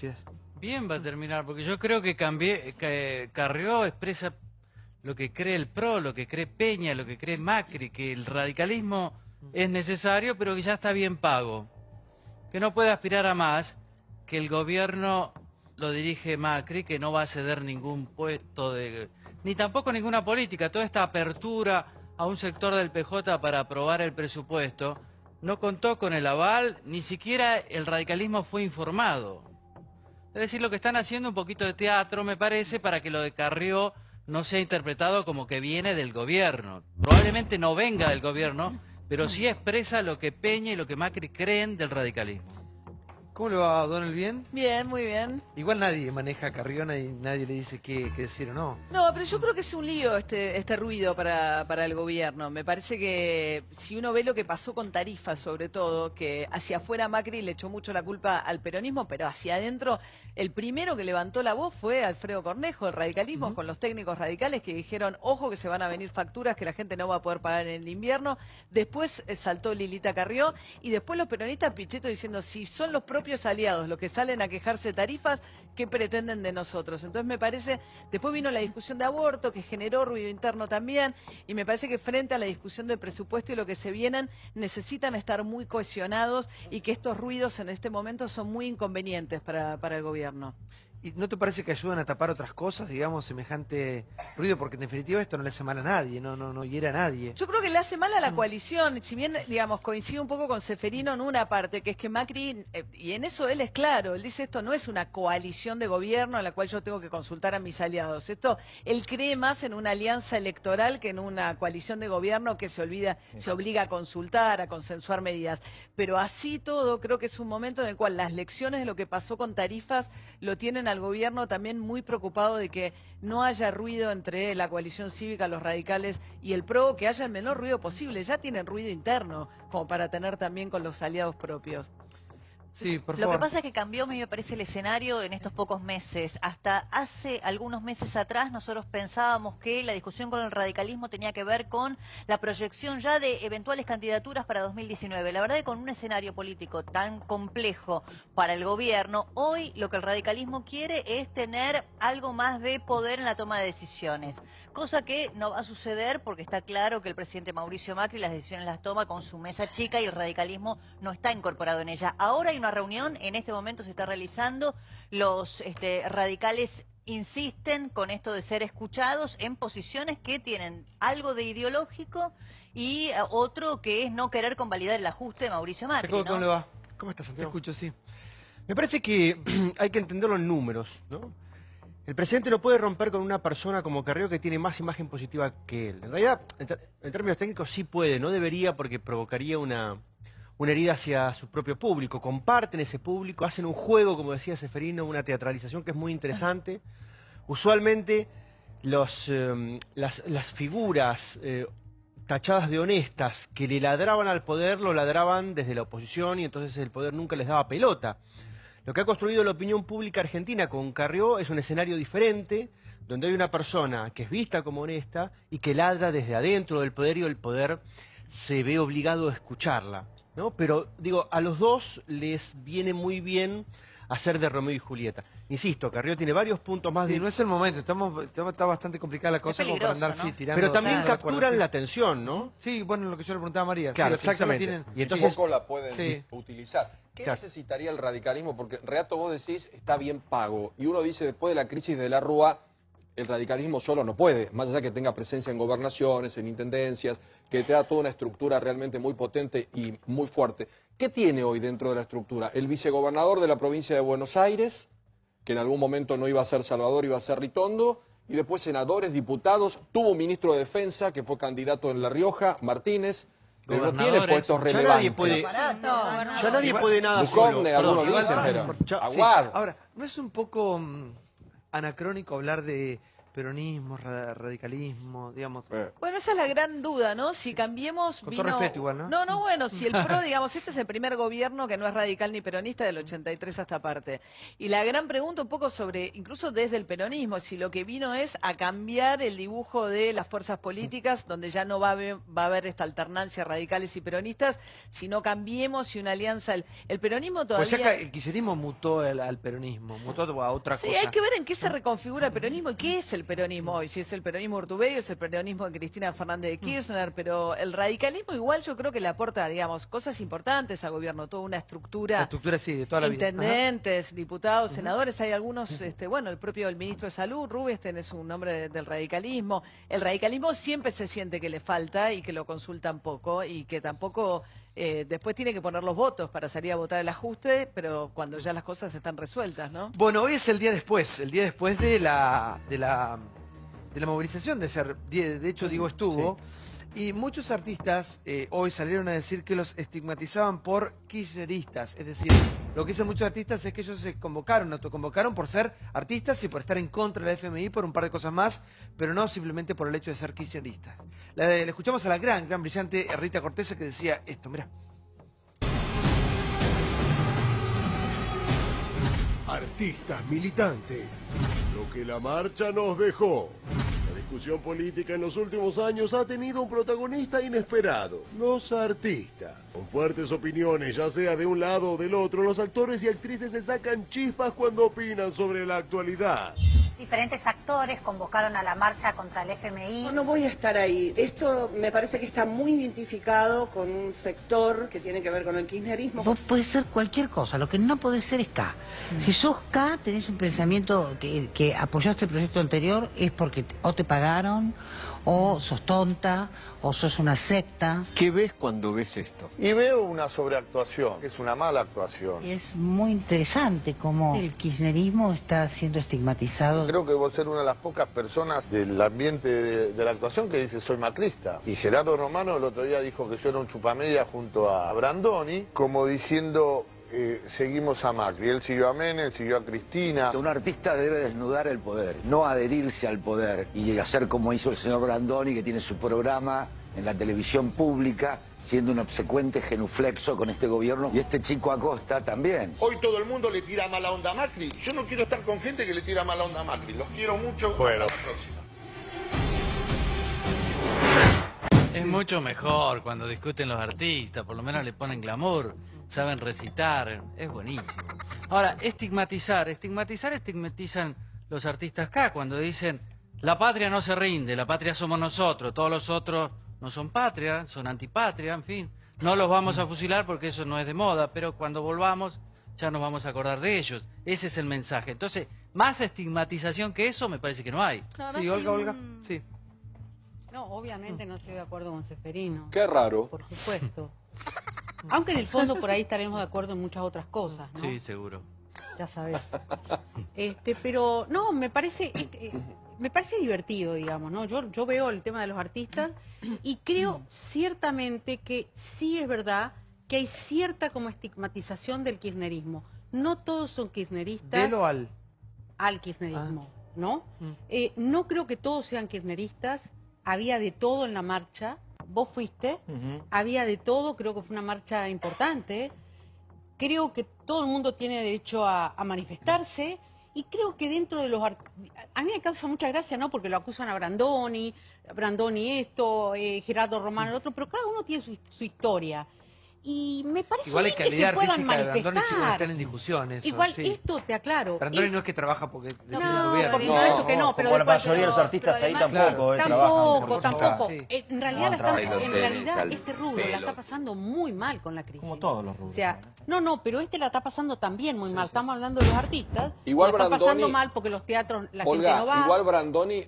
noches. Bien va a terminar, porque yo creo que Carrió expresa lo que cree el PRO, lo que cree Peña, lo que cree Macri, que el radicalismo es necesario, pero que ya está bien pago. Que no puede aspirar a más, que el gobierno lo dirige Macri, que no va a ceder ningún puesto ni tampoco ninguna política. Toda esta apertura a un sector del PJ para aprobar el presupuesto no contó con el aval, ni siquiera el radicalismo fue informado. Es decir, lo que están haciendo un poquito de teatro, me parece, para que lo de Carrió no sea interpretado como que viene del gobierno. Probablemente no venga del gobierno, pero sí expresa lo que Peña y lo que Macri creen del radicalismo. ¿Cómo le va, Donald? ¿Bien? Bien, muy bien. Igual nadie maneja a Carrión y nadie le dice qué decir o no. No, pero yo creo que es un lío este ruido para el gobierno. Me parece que si uno ve lo que pasó con tarifas, sobre todo, que hacia afuera Macri le echó mucho la culpa al peronismo, pero hacia adentro el primero que levantó la voz fue Alfredo Cornejo, el radicalismo, con los técnicos radicales que dijeron, ojo que se van a venir facturas que la gente no va a poder pagar en el invierno. Después saltó Lilita Carrió y después los peronistas Pichetto diciendo, si son los propios aliados los que salen a quejarse de tarifas, ¿qué pretenden de nosotros? Entonces me parece, después vino la discusión de aborto que generó ruido interno también y me parece que frente a la discusión del presupuesto y lo que se vienen necesitan estar muy cohesionados y que estos ruidos en este momento son muy inconvenientes para el gobierno. ¿Y no te parece que ayudan a tapar otras cosas, digamos, semejante ruido? Porque en definitiva esto no le hace mal a nadie, no hiere a nadie. Yo creo que le hace mal a la coalición, si bien, digamos, coincide un poco con Ceferino en una parte, que es que Macri, y en eso él es claro, él dice esto no es una coalición de gobierno en la cual yo tengo que consultar a mis aliados. Esto, él cree más en una alianza electoral que en una coalición de gobierno que se obliga a consultar, a consensuar medidas. Pero así todo, creo que es un momento en el cual las lecciones de lo que pasó con tarifas lo tienen al gobierno también muy preocupado de que no haya ruido entre la coalición cívica, los radicales y el PRO, que haya el menor ruido posible. Ya tienen ruido interno como para tener también con los aliados propios. Sí, por Lo favor. que pasa es que cambió, me parece, el escenario en estos pocos meses. Hasta hace algunos meses atrás nosotros pensábamos que la discusión con el radicalismo tenía que ver con la proyección ya de eventuales candidaturas para 2019. La verdad es que con un escenario político tan complejo para el gobierno, hoy lo que el radicalismo quiere es tener algo más de poder en la toma de decisiones. Cosa que no va a suceder porque está claro que el presidente Mauricio Macri las decisiones las toma con su mesa chica y el radicalismo no está incorporado en ella. Ahora hay una reunión, en este momento se está realizando, los radicales insisten con esto de ser escuchados en posiciones que tienen algo de ideológico y otro que es no querer convalidar el ajuste de Mauricio Macri, ¿Cómo ¿no? le va? ¿Cómo estás, Te Santiago? escucho, sí. Me parece que hay que entenderlo en números, ¿no? El presidente no puede romper con una persona como Carrió que tiene más imagen positiva que él. En realidad, en términos técnicos sí puede, no debería porque provocaría una herida hacia su propio público. Comparten ese público, hacen un juego, como decía Ceferino, una teatralización que es muy interesante. Usualmente las figuras tachadas de honestas que le ladraban al poder, lo ladraban desde la oposición y entonces el poder nunca les daba pelota. Lo que ha construido la opinión pública argentina con Carrió es un escenario diferente, donde hay una persona que es vista como honesta y que ladra desde adentro del poder y el poder se ve obligado a escucharla, ¿no? Pero, digo, a los dos les viene muy bien hacer de Romeo y Julieta. Insisto, Carrió tiene varios puntos más Sí, de... no es el momento, está bastante complicada la cosa como para andar peligroso, ¿no? tirando. Pero también tirando la cuerda, capturan sí. la atención, ¿no? Sí, bueno, lo que yo le preguntaba a María. Claro, Sí, exactamente. tienen... Y Y entonces, poco la pueden Sí. utilizar. ¿Qué Claro. necesitaría el radicalismo? Porque Reato, vos decís, está bien pago. Y uno dice, después de la crisis de la Rúa, el radicalismo solo no puede. Más allá que tenga presencia en gobernaciones, en intendencias, que te da toda una estructura realmente muy potente y muy fuerte. ¿Qué tiene hoy dentro de la estructura? El vicegobernador de la provincia de Buenos Aires, que en algún momento no iba a ser Salvador, iba a ser Ritondo, y después senadores, diputados, tuvo un ministro de Defensa que fue candidato en La Rioja, Martínez, pero no tiene Gobernadores. puestos ya relevantes. nadie puede, ya nadie Igual- puede nada Bucón, solo. algunos Igual- dicen, pero Ya- Aguar. Ahora, ¿no es un poco anacrónico hablar de peronismo, radicalismo, digamos. Bueno, esa es la gran duda, ¿no? Si cambiemos... Con todo respeto igual, ¿no? No, bueno, si el PRO, digamos, este es el primer gobierno que no es radical ni peronista del 83 hasta parte. Y la gran pregunta un poco sobre, incluso desde el peronismo, si lo que vino es a cambiar el dibujo de las fuerzas políticas, donde ya no va a haber esta alternancia radicales y peronistas, sino cambiemos y una alianza... El peronismo todavía... Pues ya el kirchnerismo mutó al peronismo, mutó a otra cosa. Sí, hay que ver en qué se reconfigura el peronismo y qué es el peronismo hoy. Si es el peronismo Urtubey, es el peronismo de Cristina Fernández de Kirchner, pero el radicalismo igual yo creo que le aporta, digamos, cosas importantes al gobierno, toda una estructura. La estructura, sí, de toda la vida. Intendentes, diputados, senadores, hay algunos, bueno, el propio ministro de Salud, Rubinstein, es un nombre del radicalismo. El radicalismo siempre se siente que le falta y que lo consultan poco y que tampoco... después tiene que poner los votos para salir a votar el ajuste, pero cuando ya las cosas están resueltas, ¿no? Bueno, hoy es el día después de la movilización, de hecho digo estuvo, y muchos artistas hoy salieron a decir que los estigmatizaban por kirchneristas, es decir, lo que dicen muchos artistas es que ellos se autoconvocaron por ser artistas y por estar en contra de la FMI por un par de cosas más, pero no simplemente por el hecho de ser kirchneristas. Le escuchamos a la gran brillante Rita Cortese que decía esto, mirá. Artistas militantes, lo que la marcha nos dejó. La discusión política en los últimos años ha tenido un protagonista inesperado, los artistas. Con fuertes opiniones, ya sea de un lado o del otro, los actores y actrices se sacan chispas cuando opinan sobre la actualidad. Diferentes actores convocaron a la marcha contra el FMI. No voy a estar ahí. Esto me parece que está muy identificado con un sector que tiene que ver con el kirchnerismo. Vos podés ser cualquier cosa, lo que no podés ser es K. Si sos K, tenés un pensamiento que apoyaste el proyecto anterior, es porque o te pagaron, o sos tonta, o sos una secta. ¿Qué ves cuando ves esto? Y veo una sobreactuación, es una mala actuación. Y es muy interesante cómo el kirchnerismo está siendo estigmatizado. Creo que vos ser una de las pocas personas del ambiente de la actuación que dice soy macrista. Y Gerardo Romano el otro día dijo que yo era un chupamedia junto a Brandoni, como diciendo... seguimos a Macri, él siguió a Menem, siguió a Cristina. Un artista debe desnudar el poder, no adherirse al poder y hacer como hizo el señor Brandoni, que tiene su programa en la televisión pública, siendo un obsecuente genuflexo con este gobierno, y este chico Acosta también. Hoy todo el mundo le tira mala onda a Macri. Yo no quiero estar con gente que le tira mala onda a Macri. Los quiero mucho. Bueno. Hasta la próxima. Es mucho mejor cuando discuten los artistas, por lo menos le ponen glamour, saben recitar, es buenísimo. Ahora, estigmatizan los artistas acá cuando dicen la patria no se rinde, la patria somos nosotros, todos los otros no son patria, son antipatria, en fin. No los vamos a fusilar porque eso no es de moda, pero cuando volvamos ya nos vamos a acordar de ellos. Ese es el mensaje. Entonces, más estigmatización que eso me parece que no hay. Sí, Olga, sí. No, obviamente no estoy de acuerdo con Ceferino. Qué raro. Por supuesto. Aunque en el fondo por ahí estaremos de acuerdo en muchas otras cosas, ¿no? Sí, seguro. Ya sabes. Pero no, me parece divertido, digamos, ¿no? Yo veo el tema de los artistas y creo ciertamente que sí es verdad que hay cierta como estigmatización del kirchnerismo. No todos son kirchneristas. ¿Del o al? Al kirchnerismo, ¿no? No creo que todos sean kirchneristas. Había de todo en la marcha. Vos fuiste. Había de todo. Creo que fue una marcha importante. Creo que todo el mundo tiene derecho a manifestarse. Y creo que dentro de los... A mí me causa mucha gracia, ¿no? Porque lo acusan a Brandoni esto, Gerardo Romano el otro, pero cada uno tiene su historia. Y me parece igual hay que calidad se puedan artística de Brandoni, manifestar. chicos, están en discusión eso. Igual sí. esto te aclaro. Brandoni no es que trabaja porque defiende el No, gobierno. por supuesto que no, pero como la mayoría de los artistas ahí tampoco, Tampoco. Sí. En realidad este rubro la está pasando muy mal con la crisis. Como todos los rubros. O sea, no, pero la está pasando también muy mal. Estamos hablando de los artistas. Igual la está Brandoni, pasando mal porque los teatros, la gente Olga, no va. igual Brandoni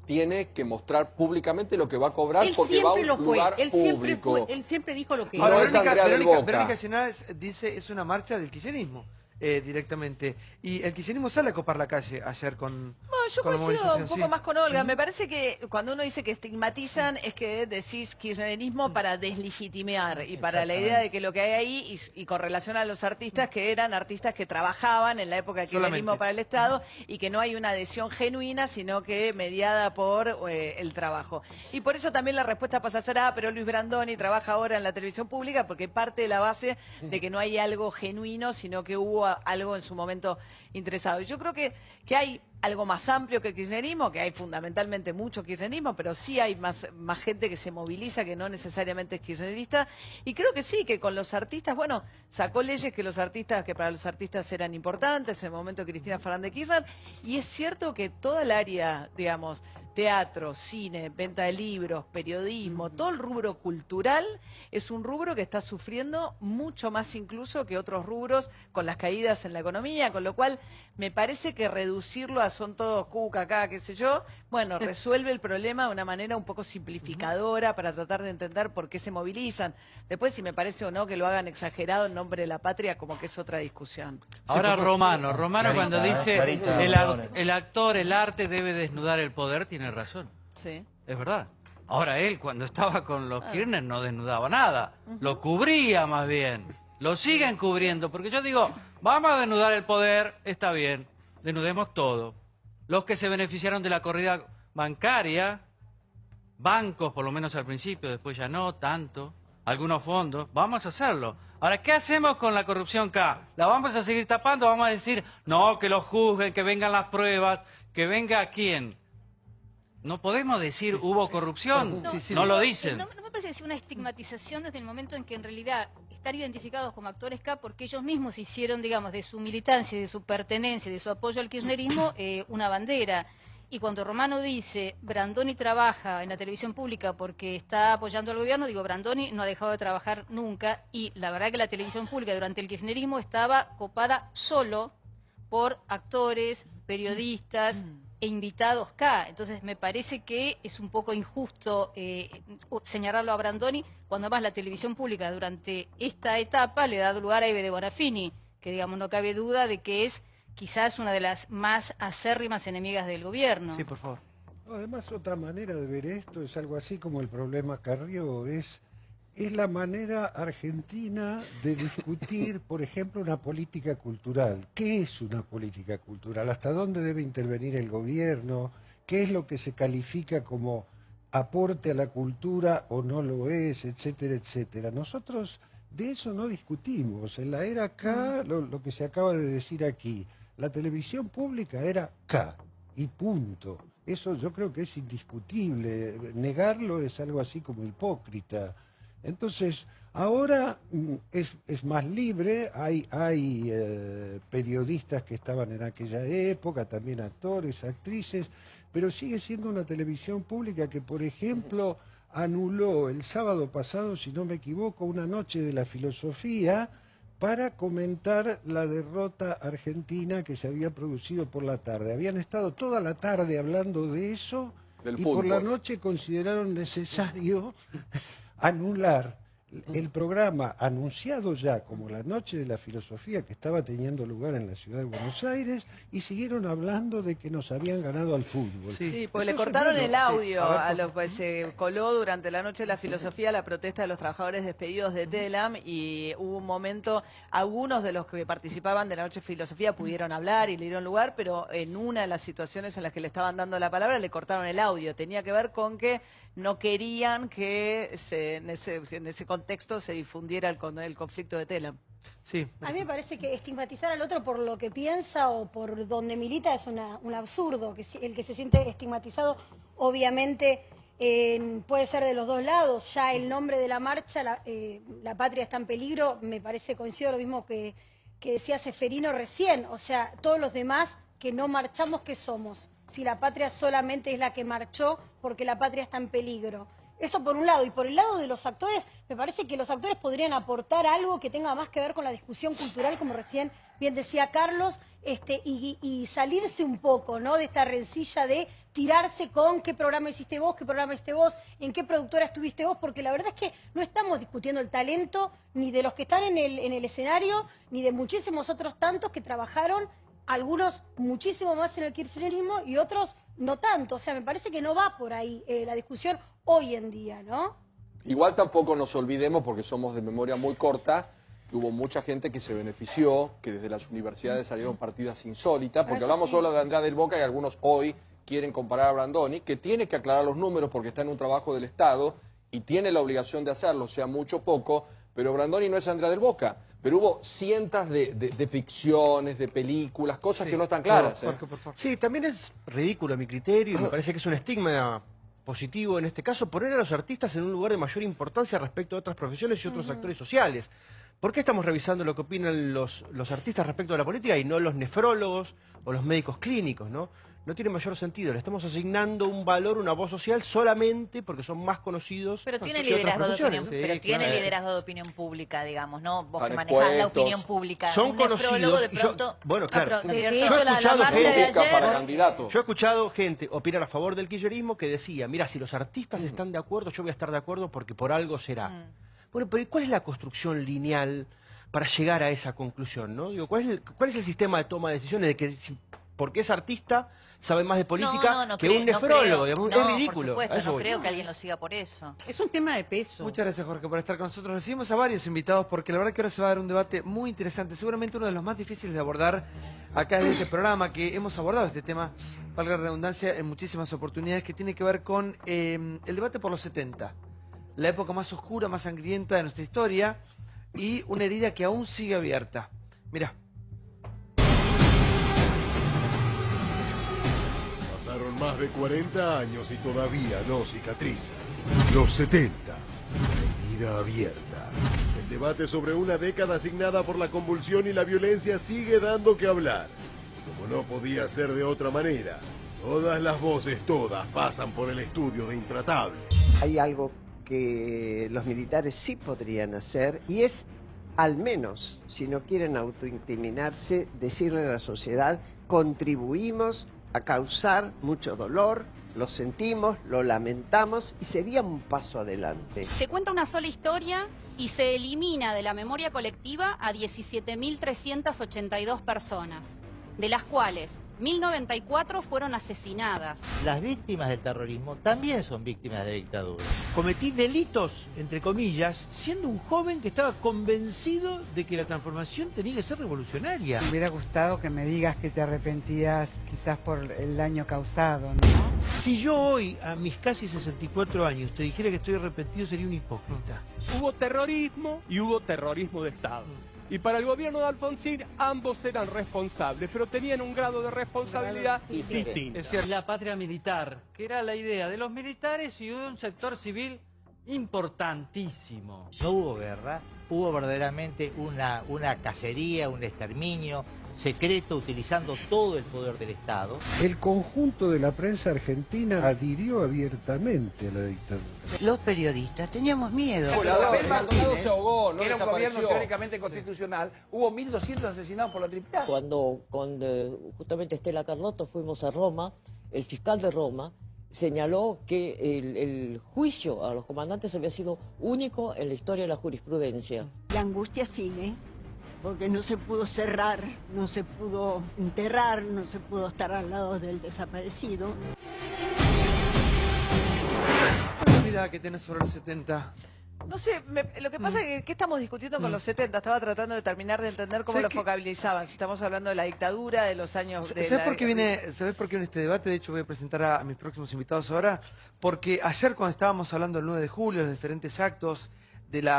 tiene que mostrar públicamente lo que va a cobrar porque va a un lugar público. Él siempre dijo lo que... Ahora, no es Andrea del Boca. Verónica Llenades dice es una marcha del kirchnerismo. directamente. Y el kirchnerismo sale a copar la calle ayer con Yo con la coincido movilización, un poco sí. más con Olga. Me parece que cuando uno dice que estigmatizan es que decís kirchnerismo para deslegitimar y para la idea de que lo que hay ahí y con relación a los artistas que eran artistas que trabajaban en la época del kirchnerismo Solamente. para el Estado y que no hay una adhesión genuina sino que mediada por el trabajo. Y por eso también la respuesta pasa a ser, pero Luis Brandoni trabaja ahora en la televisión pública porque parte de la base de que no hay algo genuino sino que hubo algo en su momento interesado. Y yo creo que hay algo más amplio que el kirchnerismo, que hay fundamentalmente mucho kirchnerismo, pero sí hay más gente que se moviliza que no necesariamente es kirchnerista. Y creo que sí, que con los artistas, bueno, sacó leyes que para los artistas eran importantes en el momento de Cristina Fernández de Kirchner. Y es cierto que toda el área, digamos, teatro, cine, venta de libros, periodismo, todo el rubro cultural es un rubro que está sufriendo mucho más incluso que otros rubros con las caídas en la economía, con lo cual me parece que reducirlo a son todos cuca acá, qué sé yo, bueno, resuelve el problema de una manera un poco simplificadora para tratar de entender por qué se movilizan. Después, si me parece o no que lo hagan exagerado en nombre de la patria, como que es otra discusión. Ahora Romano cuando dice Clarita, el actor, el arte debe desnudar el poder, tiene razón. Sí. Es verdad. Ahora él cuando estaba con los Kirchner no desnudaba nada, lo cubría más bien. Lo siguen cubriendo, porque yo digo, vamos a desnudar el poder, está bien, desnudemos todo. Los que se beneficiaron de la corrida bancaria, bancos por lo menos al principio, después ya no tanto, algunos fondos, vamos a hacerlo. Ahora, ¿qué hacemos con la corrupción acá? ¿La vamos a seguir tapando? Vamos a decir, no, que los juzguen, que vengan las pruebas, que venga quién. No podemos decir hubo corrupción, no lo dicen. No me parece que sea una estigmatización desde el momento en que en realidad están identificados como actores K porque ellos mismos hicieron, digamos, de su militancia, de su pertenencia, de su apoyo al kirchnerismo, una bandera. Y cuando Romano dice, Brandoni trabaja en la televisión pública porque está apoyando al gobierno, digo, Brandoni no ha dejado de trabajar nunca y la verdad que la televisión pública durante el kirchnerismo estaba copada solo por actores, periodistas e invitados K. Entonces me parece que es un poco injusto señalarlo a Brandoni cuando más la televisión pública durante esta etapa le da lugar a Eve de Bonafini, que digamos no cabe duda de que es quizás una de las más acérrimas enemigas del gobierno. Sí, por favor. Además, otra manera de ver esto es algo así como el problema Carrió, es la manera argentina de discutir, por ejemplo, una política cultural. ¿Qué es una política cultural? ¿Hasta dónde debe intervenir el gobierno? ¿Qué es lo que se califica como aporte a la cultura o no lo es? Etcétera, etcétera. Nosotros de eso no discutimos. En la era K, lo que se acaba de decir aquí, la televisión pública era K y punto. Eso yo creo que es indiscutible. Negarlo es algo así como hipócrita. Entonces, ahora es más libre, hay periodistas que estaban en aquella época, también actores, actrices, pero sigue siendo una televisión pública que, por ejemplo, anuló el sábado pasado, si no me equivoco, una noche de la filosofía para comentar la derrota argentina que se había producido por la tarde. Habían estado toda la tarde hablando de eso y por la noche consideraron necesario anular el programa anunciado ya como la Noche de la Filosofía que estaba teniendo lugar en la ciudad de Buenos Aires y siguieron hablando de que nos habían ganado al fútbol. Sí, porque le cortaron el audio a los que se coló durante la Noche de la Filosofía la protesta de los trabajadores despedidos de Telam y hubo un momento, algunos de los que participaban de la Noche de Filosofía pudieron hablar y le dieron lugar, pero en una de las situaciones en las que le estaban dando la palabra le cortaron el audio. Tenía que ver con que no querían que en ese contexto se difundiera el conflicto de Telam. Sí. A mí me parece que estigmatizar al otro por lo que piensa o por donde milita es un absurdo. Que el que se siente estigmatizado, obviamente, puede ser de los dos lados. Ya el nombre de la marcha, la patria está en peligro, me parece, coincido lo mismo que decía Seferino recién. O sea, todos los demás que no marchamos, ¿qué somos? Si la patria solamente es la que marchó porque la patria está en peligro. Eso por un lado. Y por el lado de los actores, me parece que los actores podrían aportar algo que tenga más que ver con la discusión cultural, como recién bien decía Carlos, y salirse un poco, ¿no?, de esta rencilla de tirarse con qué programa hiciste vos, qué programa hiciste vos, en qué productora estuviste vos, porque la verdad es que no estamos discutiendo el talento ni de los que están en el escenario, ni de muchísimos otros tantos que trabajaron, algunos muchísimo más en el kirchnerismo y otros no tanto. O sea, me parece que no va por ahí la discusión hoy en día, ¿no? Igual tampoco nos olvidemos, porque somos de memoria muy corta, que hubo mucha gente que se benefició, que desde las universidades salieron partidas insólitas, porque hablamos solo de Andrea del Boca y algunos hoy quieren comparar a Brandoni, que tiene que aclarar los números porque está en un trabajo del Estado y tiene la obligación de hacerlo, sea mucho o poco, pero Brandoni no es Andrea del Boca. Pero hubo cientos de ficciones, de películas, cosas que no están claras. Por favor. Sí, también es ridículo a mi criterio y me parece que es un estigma positivo en este caso poner a los artistas en un lugar de mayor importancia respecto a otras profesiones y otros actores sociales. ¿Por qué estamos revisando lo que opinan los artistas respecto a la política y no los nefrólogos o los médicos clínicos, ¿no? No tiene mayor sentido. Le estamos asignando un valor, una voz social solamente porque son más conocidos. Pero tiene que otras liderazgo de opinión, profesiones. pero tiene liderazgo de opinión pública, digamos, ¿no? Vos que manejás la opinión pública. Son un nefrólogo conocidos. de pronto... Bueno, claro. De hecho, la marcha de ayer... Yo he escuchado gente opinar a favor del kirchnerismo que decía, mira, si los artistas están de acuerdo, yo voy a estar de acuerdo porque por algo será. Bueno, pero ¿cuál es la construcción lineal para llegar a esa conclusión, ¿no? Digo, ¿cuál es el sistema de toma de decisiones de que porque es artista sabe más de política que un nefrólogo? Es ridículo. Por supuesto, no creo que alguien lo siga por eso. Es un tema de peso. Muchas gracias, Jorge, por estar con nosotros. Recibimos a varios invitados porque la verdad que ahora se va a dar un debate muy interesante, seguramente uno de los más difíciles de abordar acá en este programa, que hemos abordado este tema, valga la redundancia, en muchísimas oportunidades, que tiene que ver con el debate por los 70, la época más oscura, más sangrienta de nuestra historia y una herida que aún sigue abierta. Mirá. Pasaron más de 40 años y todavía no cicatriza. Los 70. Herida abierta. El debate sobre una década asignada por la convulsión y la violencia sigue dando que hablar. Como no podía ser de otra manera, todas las voces, todas, pasan por el estudio de Intratable. Hay algo que los militares sí podrían hacer y es, al menos, si no quieren autoincriminarse, decirle a la sociedad, contribuimos a causar mucho dolor, lo sentimos, lo lamentamos y sería un paso adelante. Se cuenta una sola historia y se elimina de la memoria colectiva a 17.382 personas, de las cuales 1.094 fueron asesinadas. Las víctimas del terrorismo también son víctimas de dictaduras. Cometí delitos, entre comillas, siendo un joven que estaba convencido de que la transformación tenía que ser revolucionaria. Me hubiera gustado que me digas que te arrepentías quizás por el daño causado, ¿no? Si yo hoy, a mis casi 64 años, te dijera que estoy arrepentido, sería un hipócrita. Hubo terrorismo y hubo terrorismo de Estado. Y para el gobierno de Alfonsín ambos eran responsables, pero tenían un grado de responsabilidad distinto. Es decir, la patria militar, que era la idea de los militares y de un sector civil importantísimo. No hubo guerra, hubo verdaderamente una cacería, un exterminio secreto, utilizando todo el poder del Estado. El conjunto de la prensa argentina adhirió abiertamente a la dictadura. Los periodistas teníamos miedo. Isabel Martínez, se ahogó, no que era un gobierno desapareció. teóricamente constitucional, hubo 1.200 asesinados por la Trinidad. Cuando justamente Estela Carlotto fuimos a Roma, el fiscal de Roma señaló que el juicio a los comandantes había sido único en la historia de la jurisprudencia. La angustia sigue, porque no se pudo cerrar, no se pudo enterrar, no se pudo estar al lado del desaparecido. ¿Cuál mirada que tenés sobre los 70? No sé, lo que pasa es que ¿qué estamos discutiendo con los 70? Estaba tratando de terminar de entender cómo lo focalizaban. Si estamos hablando de la dictadura, de los años... ¿Sabés por qué viene este debate? De hecho, voy a presentar a mis próximos invitados ahora. Porque ayer cuando estábamos hablando del 9 de julio, los diferentes actos del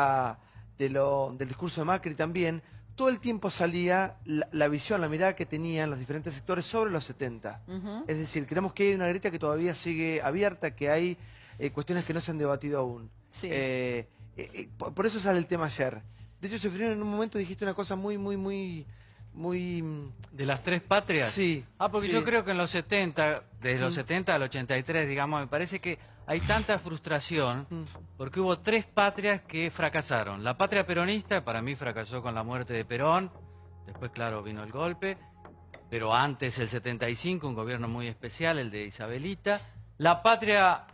discurso de Macri también, todo el tiempo salía la visión, la mirada que tenían los diferentes sectores sobre los 70. Es decir, creemos que hay una grieta que todavía sigue abierta, que hay cuestiones que no se han debatido aún. Sí. Por eso sale el tema ayer. De hecho, Sofrino, en un momento dijiste una cosa muy... ¿De las tres patrias? Sí. Porque yo creo que en los 70, desde los 70 al 83, digamos, me parece que hay tanta frustración porque hubo 3 patrias que fracasaron. La patria peronista, para mí fracasó con la muerte de Perón, después claro vino el golpe, pero antes el 75, un gobierno muy especial, el de Isabelita. La patria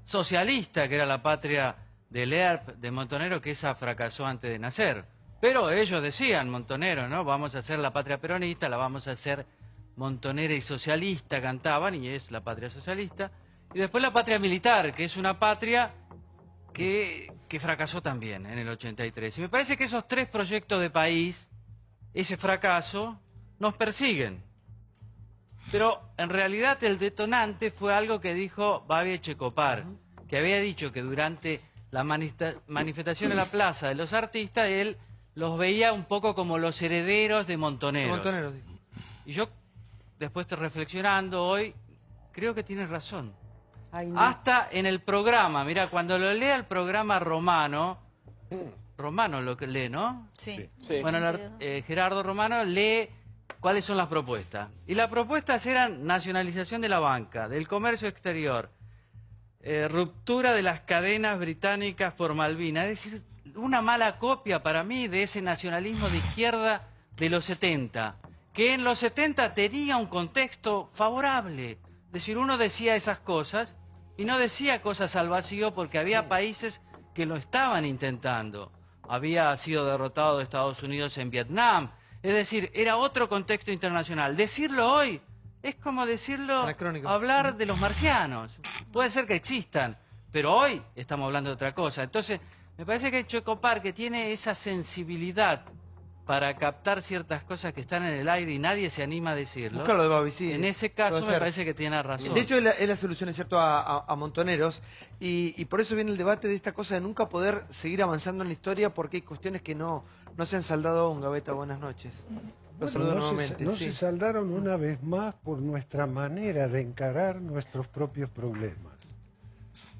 socialista, que era la patria de Lerp, de Montonero, que esa fracasó antes de nacer. Pero ellos decían, Montonero, ¿no? Vamos a hacer la patria peronista, la vamos a hacer montonera y socialista, cantaban, y es la patria socialista. Y después la patria militar, que es una patria que fracasó también en el 83. Y me parece que esos 3 proyectos de país, ese fracaso, nos persiguen. Pero en realidad el detonante fue algo que dijo Babi Echecopar, que había dicho que durante la manifestación en la plaza de los artistas, él los veía un poco como los herederos de Montoneros. Y yo, después de reflexionando hoy, creo que tienes razón. Ay, no. Hasta en el programa, mira, cuando lo lea el programa Romano, Romano lo que lee, ¿no? Sí. Bueno, Gerardo Romano lee cuáles son las propuestas. Y las propuestas eran nacionalización de la banca, del comercio exterior, ruptura de las cadenas británicas por Malvinas. Es decir, una mala copia para mí de ese nacionalismo de izquierda de los 70, que en los 70 tenía un contexto favorable. Es decir, uno decía esas cosas y no decía cosas al vacío porque había países que lo estaban intentando. Había sido derrotado Estados Unidos en Vietnam. Es decir, era otro contexto internacional. Decirlo hoy es como decirlo, hablar de los marcianos. Puede ser que existan, pero hoy estamos hablando de otra cosa. Entonces, me parece que Echecopar, que tiene esa sensibilidad para captar ciertas cosas que están en el aire y nadie se anima a decirlo. Buscarlo de Babi, sí. En ese caso me parece que tiene razón. De hecho, es la solución, es cierto, a Montoneros. Y por eso viene el debate de esta cosa de nunca poder seguir avanzando en la historia porque hay cuestiones que no se han saldado aún. Gaveta, buenas noches. Los saludo nuevamente. No se saldaron una vez más por nuestra manera de encarar nuestros propios problemas.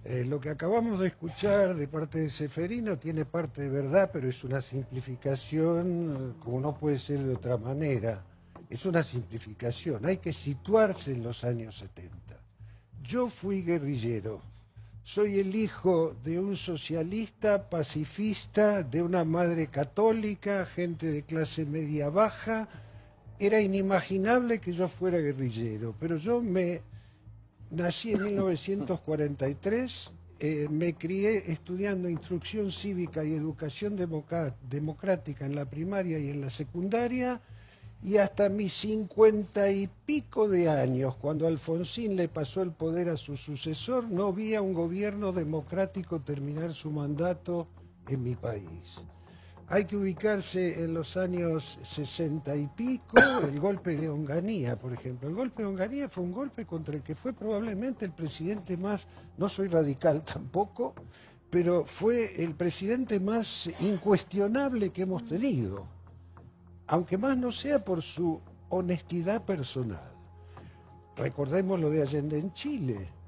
Lo que acabamos de escuchar de parte de Ceferino tiene parte de verdad, pero es una simplificación como no puede ser de otra manera. Es una simplificación, hay que situarse en los años 70. Yo fui guerrillero, soy el hijo de un socialista pacifista, de una madre católica, gente de clase media baja. Era inimaginable que yo fuera guerrillero, pero yo nací en 1943, me crié estudiando instrucción cívica y educación democrática en la primaria y en la secundaria, y hasta mis 50 y pico de años, cuando Alfonsín le pasó el poder a su sucesor, no vi a un gobierno democrático terminar su mandato en mi país. Hay que ubicarse en los años 60 y pico, el golpe de Onganía, por ejemplo. El golpe de Onganía fue un golpe contra el que fue probablemente el presidente más, no soy radical tampoco, pero fue el presidente más incuestionable que hemos tenido, aunque más no sea por su honestidad personal. Recordemos lo de Allende en Chile.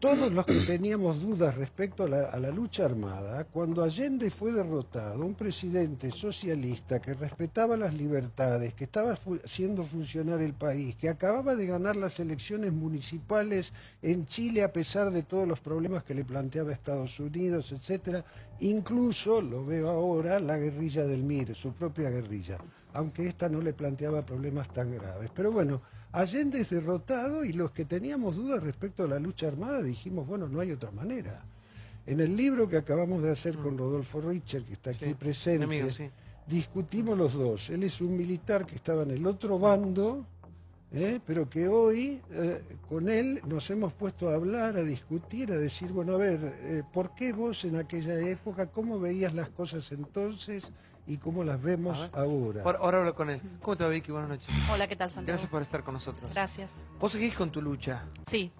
Todos los que teníamos dudas respecto a la lucha armada, cuando Allende fue derrotado, un presidente socialista que respetaba las libertades, que estaba haciendo funcionar el país, que acababa de ganar las elecciones municipales en Chile a pesar de todos los problemas que le planteaba Estados Unidos, etcétera, incluso, lo veo ahora, la guerrilla del MIR, su propia guerrilla, aunque esta no le planteaba problemas tan graves. Pero bueno, Allende es derrotado y los que teníamos dudas respecto a la lucha armada dijimos, bueno, no hay otra manera. En el libro que acabamos de hacer con Rodolfo Richter, que está aquí presente, discutimos los dos. Él es un militar que estaba en el otro bando, pero que hoy con él nos hemos puesto a hablar, a discutir, a decir, bueno, a ver, ¿por qué vos en aquella época, cómo veías las cosas entonces y cómo las vemos ahora? Ahora hablo con él. ¿Cómo te va, Vicky? Buenas noches. Hola, ¿qué tal, Santiago? Gracias por estar con nosotros. Gracias. ¿Vos seguís con tu lucha? Sí.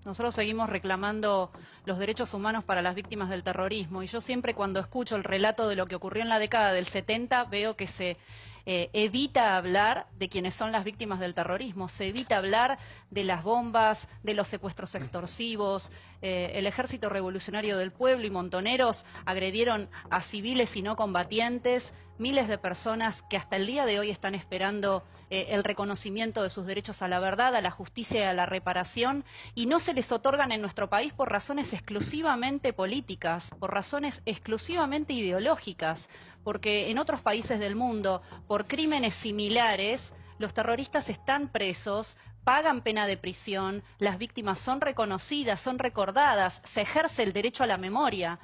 Nosotros seguimos reclamando los derechos humanos para las víctimas del terrorismo. Y yo siempre cuando escucho el relato de lo que ocurrió en la década del 70, veo que se evita hablar de quienes son las víctimas del terrorismo. Se evita hablar de las bombas, de los secuestros extorsivos. El Ejército Revolucionario del Pueblo y Montoneros agredieron a civiles y no combatientes. miles de personas que hasta el día de hoy están esperando el reconocimiento de sus derechos a la verdad, a la justicia y a la reparación, y no se les otorgan en nuestro país por razones exclusivamente políticas, por razones exclusivamente ideológicas, porque en otros países del mundo, por crímenes similares, los terroristas están presos, pagan pena de prisión, las víctimas son reconocidas, son recordadas, se ejerce el derecho a la memoria.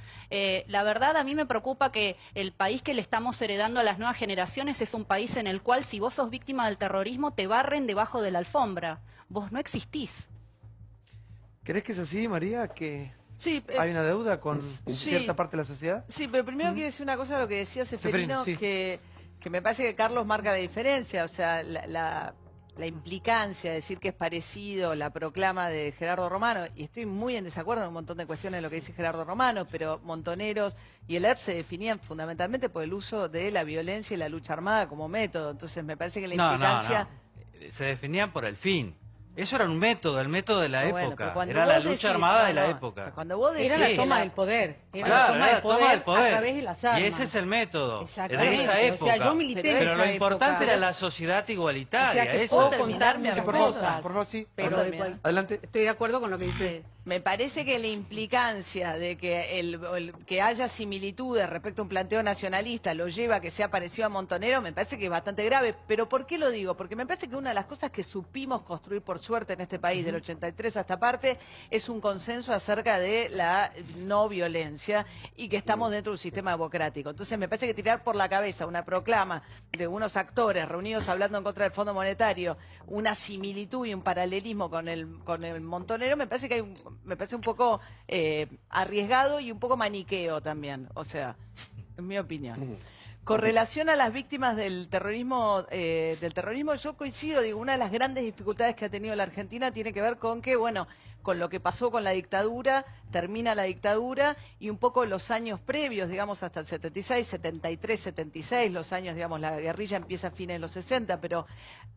La verdad, a mí me preocupa que el país que le estamos heredando a las nuevas generaciones es un país en el cual, si vos sos víctima del terrorismo, te barren debajo de la alfombra. Vos no existís. ¿Crees que es así, María? ¿Que sí, hay una deuda con cierta parte de la sociedad? Sí, pero primero quiero decir una cosa a lo que decía Seferino, sí. que me parece que Carlos marca la diferencia. O sea, la implicancia de decir que es parecido la proclama de Gerardo Romano, y estoy muy en desacuerdo en un montón de cuestiones de lo que dice Gerardo Romano, pero Montoneros y el ERP se definían fundamentalmente por el uso de la violencia y la lucha armada como método. Entonces me parece que la implicancia... No. Se definían por el fin. Eso era un método, el método de la época. Pero era la lucha armada de la época. Cuando vos decís, era la toma del poder. Era Claro, la toma del poder a través de las armas. Y ese es el método Exactamente. de esa época. O sea, yo milité en pero esa lo importante época. era la sociedad igualitaria. O sea, que eso. puedo contar muchas por favor, cosas. por favor, sí. Pero Adelante. estoy de acuerdo con lo que dice. Me parece que la implicancia de que que haya similitudes respecto a un planteo nacionalista lo lleva a que sea parecido a Montonero, me parece que es bastante grave. ¿Pero por qué lo digo? Porque me parece que una de las cosas que supimos construir por suerte en este país, del 83 a esta parte, es un consenso acerca de la no violencia y que estamos dentro de un sistema democrático. Entonces me parece que tirar por la cabeza una proclama de unos actores reunidos hablando en contra del Fondo Monetario, una similitud y un paralelismo con el Montonero, me parece que me parece un poco arriesgado y un poco maniqueo también, o sea, en mi opinión. Con relación a las víctimas del terrorismo, yo coincido, digo, una de las grandes dificultades que ha tenido la Argentina tiene que ver con que, bueno, con lo que pasó con la dictadura, termina la dictadura y un poco los años previos, digamos, hasta el 76, 73, 76, los años, digamos, la guerrilla empieza a fines de los 60, pero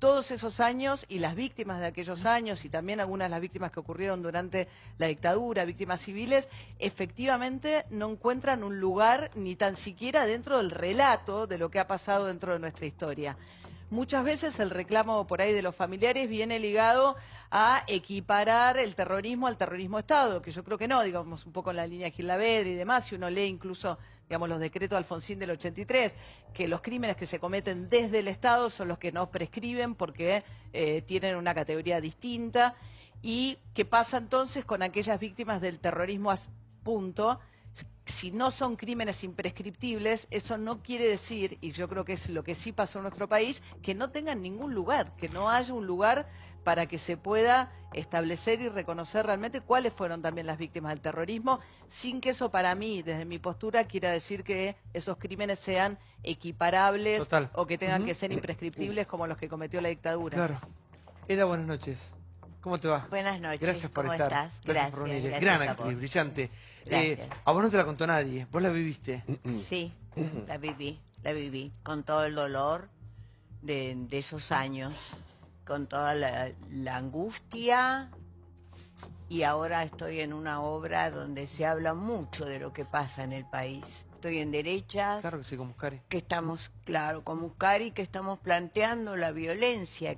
todos esos años y las víctimas de aquellos años y también algunas de las víctimas que ocurrieron durante la dictadura, víctimas civiles, efectivamente no encuentran un lugar ni tan siquiera dentro del relato de lo que ha pasado dentro de nuestra historia. Muchas veces el reclamo por ahí de los familiares viene ligado a equiparar el terrorismo al terrorismo Estado, que yo creo que no, digamos, un poco en la línea Gil Lavedra y demás, si uno lee incluso, digamos, los decretos de Alfonsín del 83, que los crímenes que se cometen desde el Estado son los que no prescriben porque tienen una categoría distinta. ¿Y qué pasa entonces con aquellas víctimas del terrorismo punto? Si no son crímenes imprescriptibles, eso no quiere decir, y yo creo que es lo que sí pasó en nuestro país, que no tengan ningún lugar, que no haya un lugar para que se pueda establecer y reconocer realmente cuáles fueron también las víctimas del terrorismo, sin que eso para mí, desde mi postura, quiera decir que esos crímenes sean equiparables o que tengan que ser imprescriptibles como los que cometió la dictadura. Claro. Eda, buenas noches. ¿Cómo te va? Buenas noches. Gracias por ¿Cómo estar. estás? Gracias por venir. Gracias Gran a actriz, vos. brillante. Gracias. A vos no te la contó nadie, vos la viviste. Sí, la viví, con todo el dolor de esos años, con toda la angustia, y ahora estoy en una obra donde se habla mucho de lo que pasa en el país. Estoy en Derechas. Claro que sí, con Muscari. Que estamos, claro, con Muscari, que estamos planteando la violencia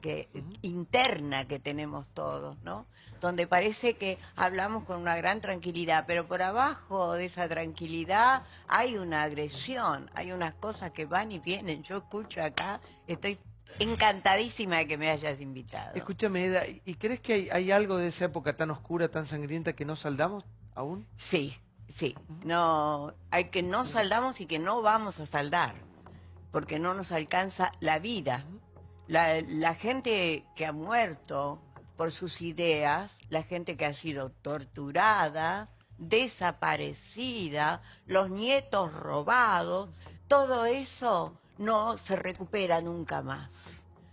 interna que tenemos todos, ¿no? Donde parece que hablamos con una gran tranquilidad, pero por abajo de esa tranquilidad hay una agresión, hay unas cosas que van y vienen. Yo escucho acá, estoy encantadísima de que me hayas invitado. Escúchame, Eda, ¿y crees que hay algo de esa época tan oscura, tan sangrienta que no saldamos aún? Sí. Sí, no, hay que no saldamos y que no vamos a saldar, porque no nos alcanza la vida. La gente que ha muerto por sus ideas, la gente que ha sido torturada, desaparecida, los nietos robados, todo eso no se recupera nunca más.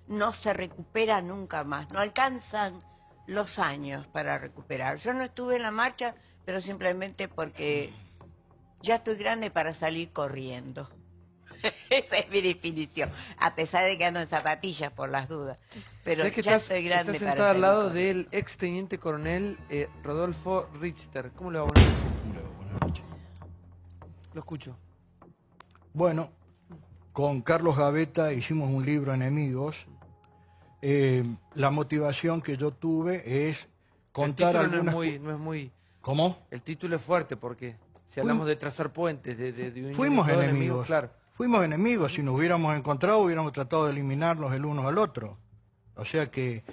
No se recupera nunca más, no alcanzan los años para recuperar. Yo no estuve en la marcha, pero simplemente porque ya estoy grande para salir corriendo. Esa es mi definición, a pesar de que ando en zapatillas por las dudas. Pero ¿sabés que ya estoy grande para sentada al salir lado corriendo. del ex teniente coronel Rodolfo Richter? ¿Cómo le va? Buenas noches. Buenas noches. Lo escucho. Bueno, con Carlos Gavetta hicimos un libro, Enemigos. La motivación que yo tuve es contar algunas... no es muy... ¿Cómo? El título es fuerte porque si hablamos de trazar puentes, de un fuimos enemigo, enemigos, claro. Fuimos enemigos. Si nos hubiéramos encontrado, hubiéramos tratado de eliminarnos el uno al otro. O sea que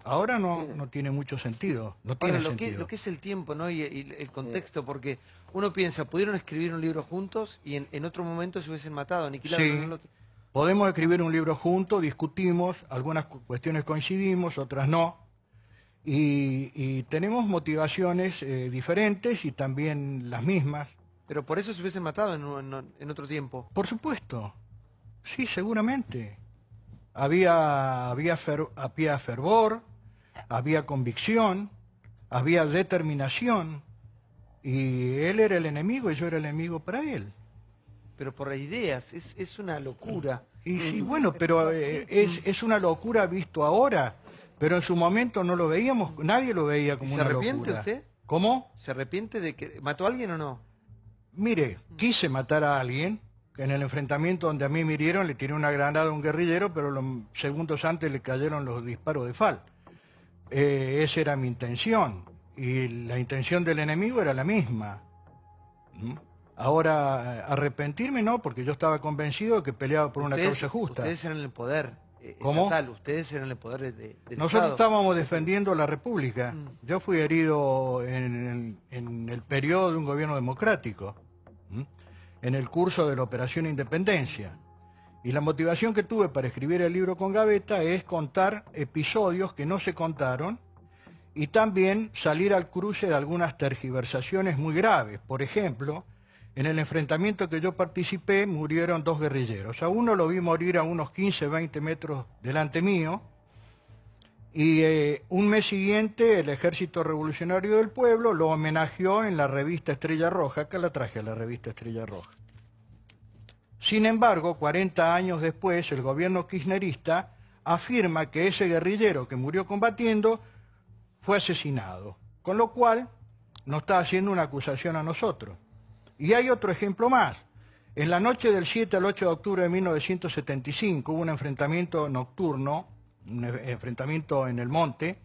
ahora no tiene mucho sentido. No tiene Ahora, sentido. lo que es el tiempo, ¿no? y el contexto, porque uno piensa, pudieron escribir un libro juntos y en otro momento se hubiesen matado, aniquilado Sí. uno al otro. Podemos escribir un libro juntos, discutimos, algunas cuestiones coincidimos, otras no. Y tenemos motivaciones diferentes y también las mismas. Pero por eso se hubiesen matado en otro tiempo. Por supuesto. Sí, seguramente. Había fervor, había convicción, había determinación. Y él era el enemigo y yo era el enemigo para él. Pero por ideas, es una locura. Y sí, bueno, pero es una locura visto ahora. Pero en su momento no lo veíamos, nadie lo veía como una locura. ¿Se arrepiente usted? ¿Cómo? ¿Se arrepiente de que mató a alguien o no? Mire, quise matar a alguien, que en el enfrentamiento donde a mí me hirieron le tiré una granada a un guerrillero, pero los segundos antes le cayeron los disparos de FAL. Esa era mi intención, y la intención del enemigo era la misma. Ahora, arrepentirme no, porque yo estaba convencido de que peleaba por una causa justa. Ustedes eran el poder ¿Cómo? estatal, ustedes eran el poder del Nosotros Estado. estábamos defendiendo la República. Yo fui herido en el periodo de un gobierno democrático, en el curso de la Operación Independencia. Y la motivación que tuve para escribir el libro con Gavetta es contar episodios que no se contaron y también salir al cruce de algunas tergiversaciones muy graves. Por ejemplo, en el enfrentamiento que yo participé murieron 2 guerrilleros. A uno lo vi morir a unos 15, 20 metros delante mío. Y un mes siguiente el Ejército Revolucionario del Pueblo lo homenajeó en la revista Estrella Roja. Acá la traje, la revista Estrella Roja. Sin embargo, 40 años después, el gobierno kirchnerista afirma que ese guerrillero que murió combatiendo fue asesinado. Con lo cual, nos está haciendo una acusación a nosotros. Y hay otro ejemplo más. En la noche del 7 al 8 de octubre de 1975 hubo un enfrentamiento nocturno, un enfrentamiento en el monte,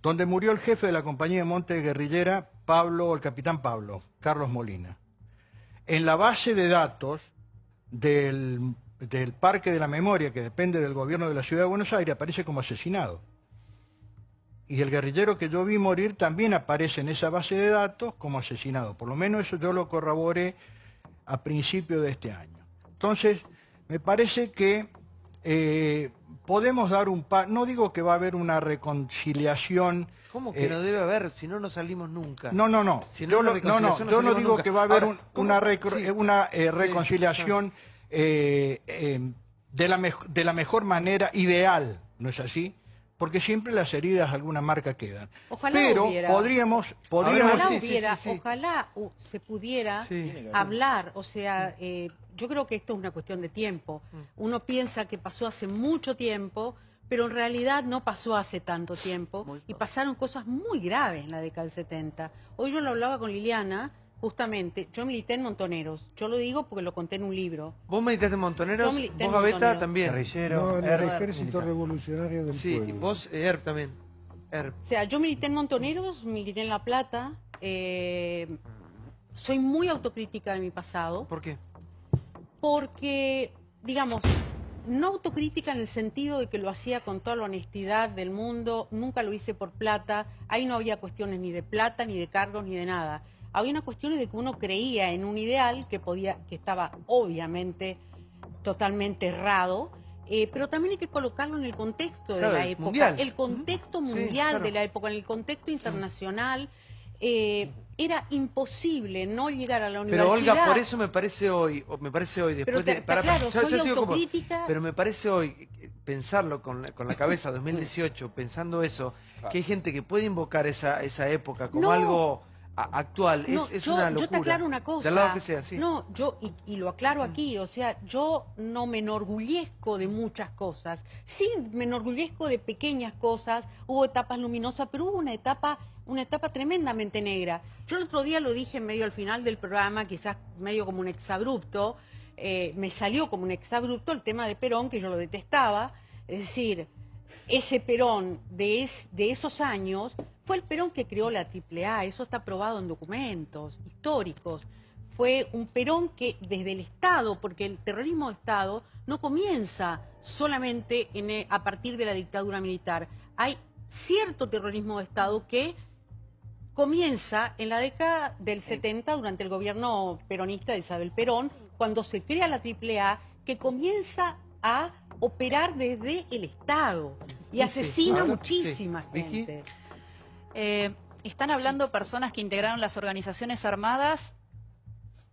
donde murió el jefe de la compañía de monte guerrillera, el capitán Pablo, Carlos Molina. En la base de datos del Parque de la Memoria, que depende del gobierno de la Ciudad de Buenos Aires, aparece como asesinado. Y el guerrillero que yo vi morir también aparece en esa base de datos como asesinado. Por lo menos eso yo lo corroboré a principios de este año. Entonces, me parece que podemos dar un paso. No digo que va a haber una reconciliación. ¿Cómo que no debe haber? Si no, no salimos nunca. No. Si Yo no digo nunca. que va a haber Ahora, una reconciliación de la mejor manera ideal, ¿no es así? Porque siempre las heridas alguna marca quedan. Ojalá pero hubiera. podríamos ojalá se pudiera hablar, o sea, yo creo que esto es una cuestión de tiempo. Uno piensa que pasó hace mucho tiempo, pero en realidad no pasó hace tanto tiempo y pasaron cosas muy graves en la década del 70. Hoy yo lo hablaba con Liliana, justamente, yo milité en Montoneros. Yo lo digo porque lo conté en un libro. ¿Vos militaste en Montoneros? Yo milité en ¿Vos, Gavetta, Montoneros. también? No, en el Ejército Revolucionario del Sí, Pueblo. y vos, ERP también. O sea, yo milité en Montoneros, milité en La Plata. Soy muy autocrítica de mi pasado. ¿Por qué? Porque, digamos, no autocrítica en el sentido de que lo hacía con toda la honestidad del mundo, nunca lo hice por plata, ahí no había cuestiones ni de plata, ni de cargos, ni de nada. Había una cuestión de que uno creía en un ideal que estaba obviamente totalmente errado, pero también hay que colocarlo en el contexto de la época, mundial. el contexto mundial de la época, en el contexto internacional. Era imposible no llegar a la universidad. Pero Olga, por eso me parece hoy, después de... claro, soy sigo como- autocrítica. pero me parece hoy, pensarlo con la cabeza, 2018, pensando eso, que hay gente que puede invocar esa época como No. algo actual, No, es yo, una locura. yo te aclaro una cosa. Del lado que sea, sí. No, y lo aclaro aquí, o sea, yo no me enorgullezco de muchas cosas. Sí, me enorgullezco de pequeñas cosas, hubo etapas luminosas, pero hubo una etapa tremendamente negra. Yo el otro día lo dije medio al final del programa, quizás medio como un exabrupto, me salió como un exabrupto el tema de Perón, que yo lo detestaba. Es decir, ese Perón de esos años fue el Perón que creó la AAA, eso está probado en documentos históricos. Fue un Perón que desde el Estado, porque el terrorismo de Estado no comienza solamente a partir de la dictadura militar. Hay cierto terrorismo de Estado que comienza en la década del 70 durante el gobierno peronista de Isabel Perón, cuando se crea la AAA, que comienza a operar desde el Estado y asesina muchísima gente. Están hablando personas que integraron las organizaciones armadas,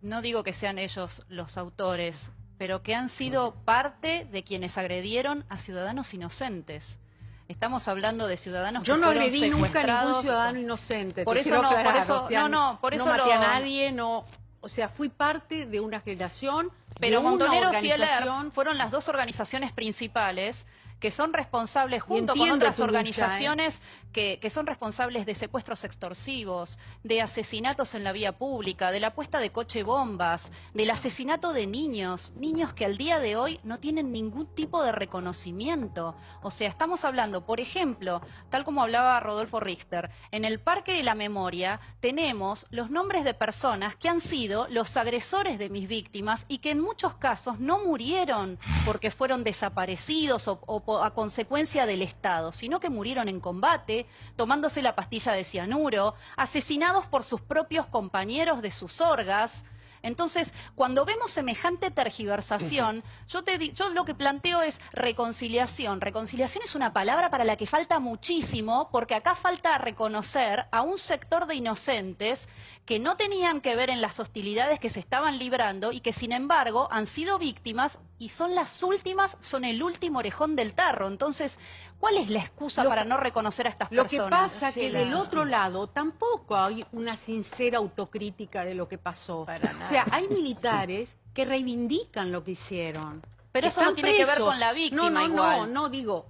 no digo que sean ellos los autores, pero que han sido parte de quienes agredieron a ciudadanos inocentes. Estamos hablando de ciudadanos que fueron secuestrados. Yo no agredí nunca a ningún ciudadano inocente. Por eso no, por eso, o sea, no maté a nadie, no. O sea, fui parte de una generación. Pero de una Montoneros y organización. ELERP fueron las dos organizaciones principales que son responsables, junto con otras organizaciones, que son responsables de secuestros extorsivos, de asesinatos en la vía pública, de la puesta de coche bombas, del asesinato de niños, niños que al día de hoy no tienen ningún tipo de reconocimiento. O sea, estamos hablando, por ejemplo, tal como hablaba Rodolfo Richter, en el Parque de la Memoria tenemos los nombres de personas que han sido los agresores de mis víctimas y que en muchos casos no murieron porque fueron desaparecidos o a consecuencia del Estado, sino que murieron en combate, tomándose la pastilla de cianuro, asesinados por sus propios compañeros de sus orgas. Entonces, cuando vemos semejante tergiversación, yo lo que planteo es reconciliación. Reconciliación es una palabra para la que falta muchísimo, porque acá falta reconocer a un sector de inocentes que no tenían que ver en las hostilidades que se estaban librando y que, sin embargo, han sido víctimas y son las últimas, son el último orejón del tarro. Entonces, ¿cuál es la excusa para no reconocer a estas personas? Lo que pasa es que del otro lado tampoco hay una sincera autocrítica de lo que pasó. O sea, hay militares que reivindican lo que hicieron. Pero eso no tiene que ver con la víctima igual. No, digo,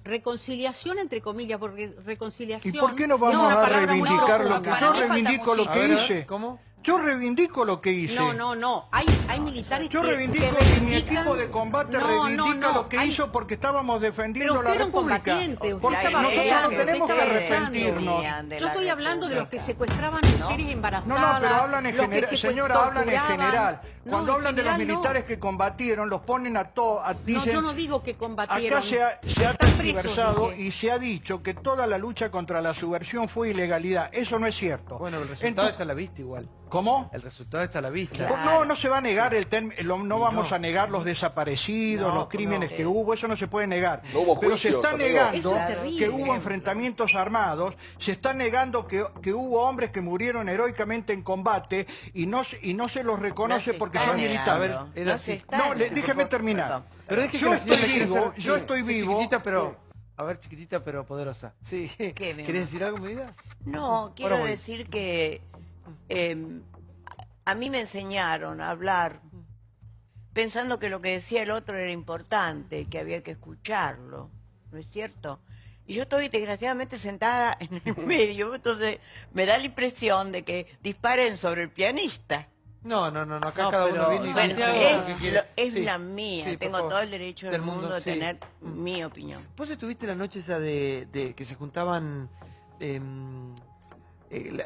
reconciliación entre comillas, porque reconciliación... ¿Y por qué no vamos a reivindicar lo que yo reivindico lo que hice? ¿Cómo? Yo reivindico lo que hice. No. Hay militares yo que reivindico que y mi equipo de combate reivindica lo que hizo porque estábamos defendiendo la República. Porque nosotros no tenemos que arrepentirnos. Yo estoy hablando de los que secuestraban mujeres embarazadas. No, pero hablan en general. Señora, hablan en general. Cuando hablan de los militares que combatieron, los ponen a todos. No, yo no digo que combatieron. Acá se ha tergiversado y se ha dicho que toda la lucha contra la subversión fue ilegalidad. Eso no es cierto. Bueno, el resultado está a la vista igual. ¿Cómo? El resultado está a la vista. Claro. No se va a negar no vamos a negar los desaparecidos, los crímenes que hubo, eso no se puede negar. No hubo pero juicios, se está negando es que hubo enfrentamientos armados, se está negando que hubo hombres que murieron heroicamente en combate y no se los reconoce porque son militares. Déjeme terminar. Pero es que yo estoy vivo. Chiquitita pero poderosa. Sí. ¿Querés decir algo, mi vida? No, quiero decir que a mí me enseñaron a hablar pensando que lo que decía el otro era importante, que había que escucharlo, ¿no es cierto? Y yo estoy desgraciadamente sentada en el medio, entonces me da la impresión de que disparen sobre el pianista. No, acá cada uno viene y bueno, es la mía, sí, tengo todo el derecho del mundo de sí. tener mi opinión. ¿Vos estuviste la noche esa de que se juntaban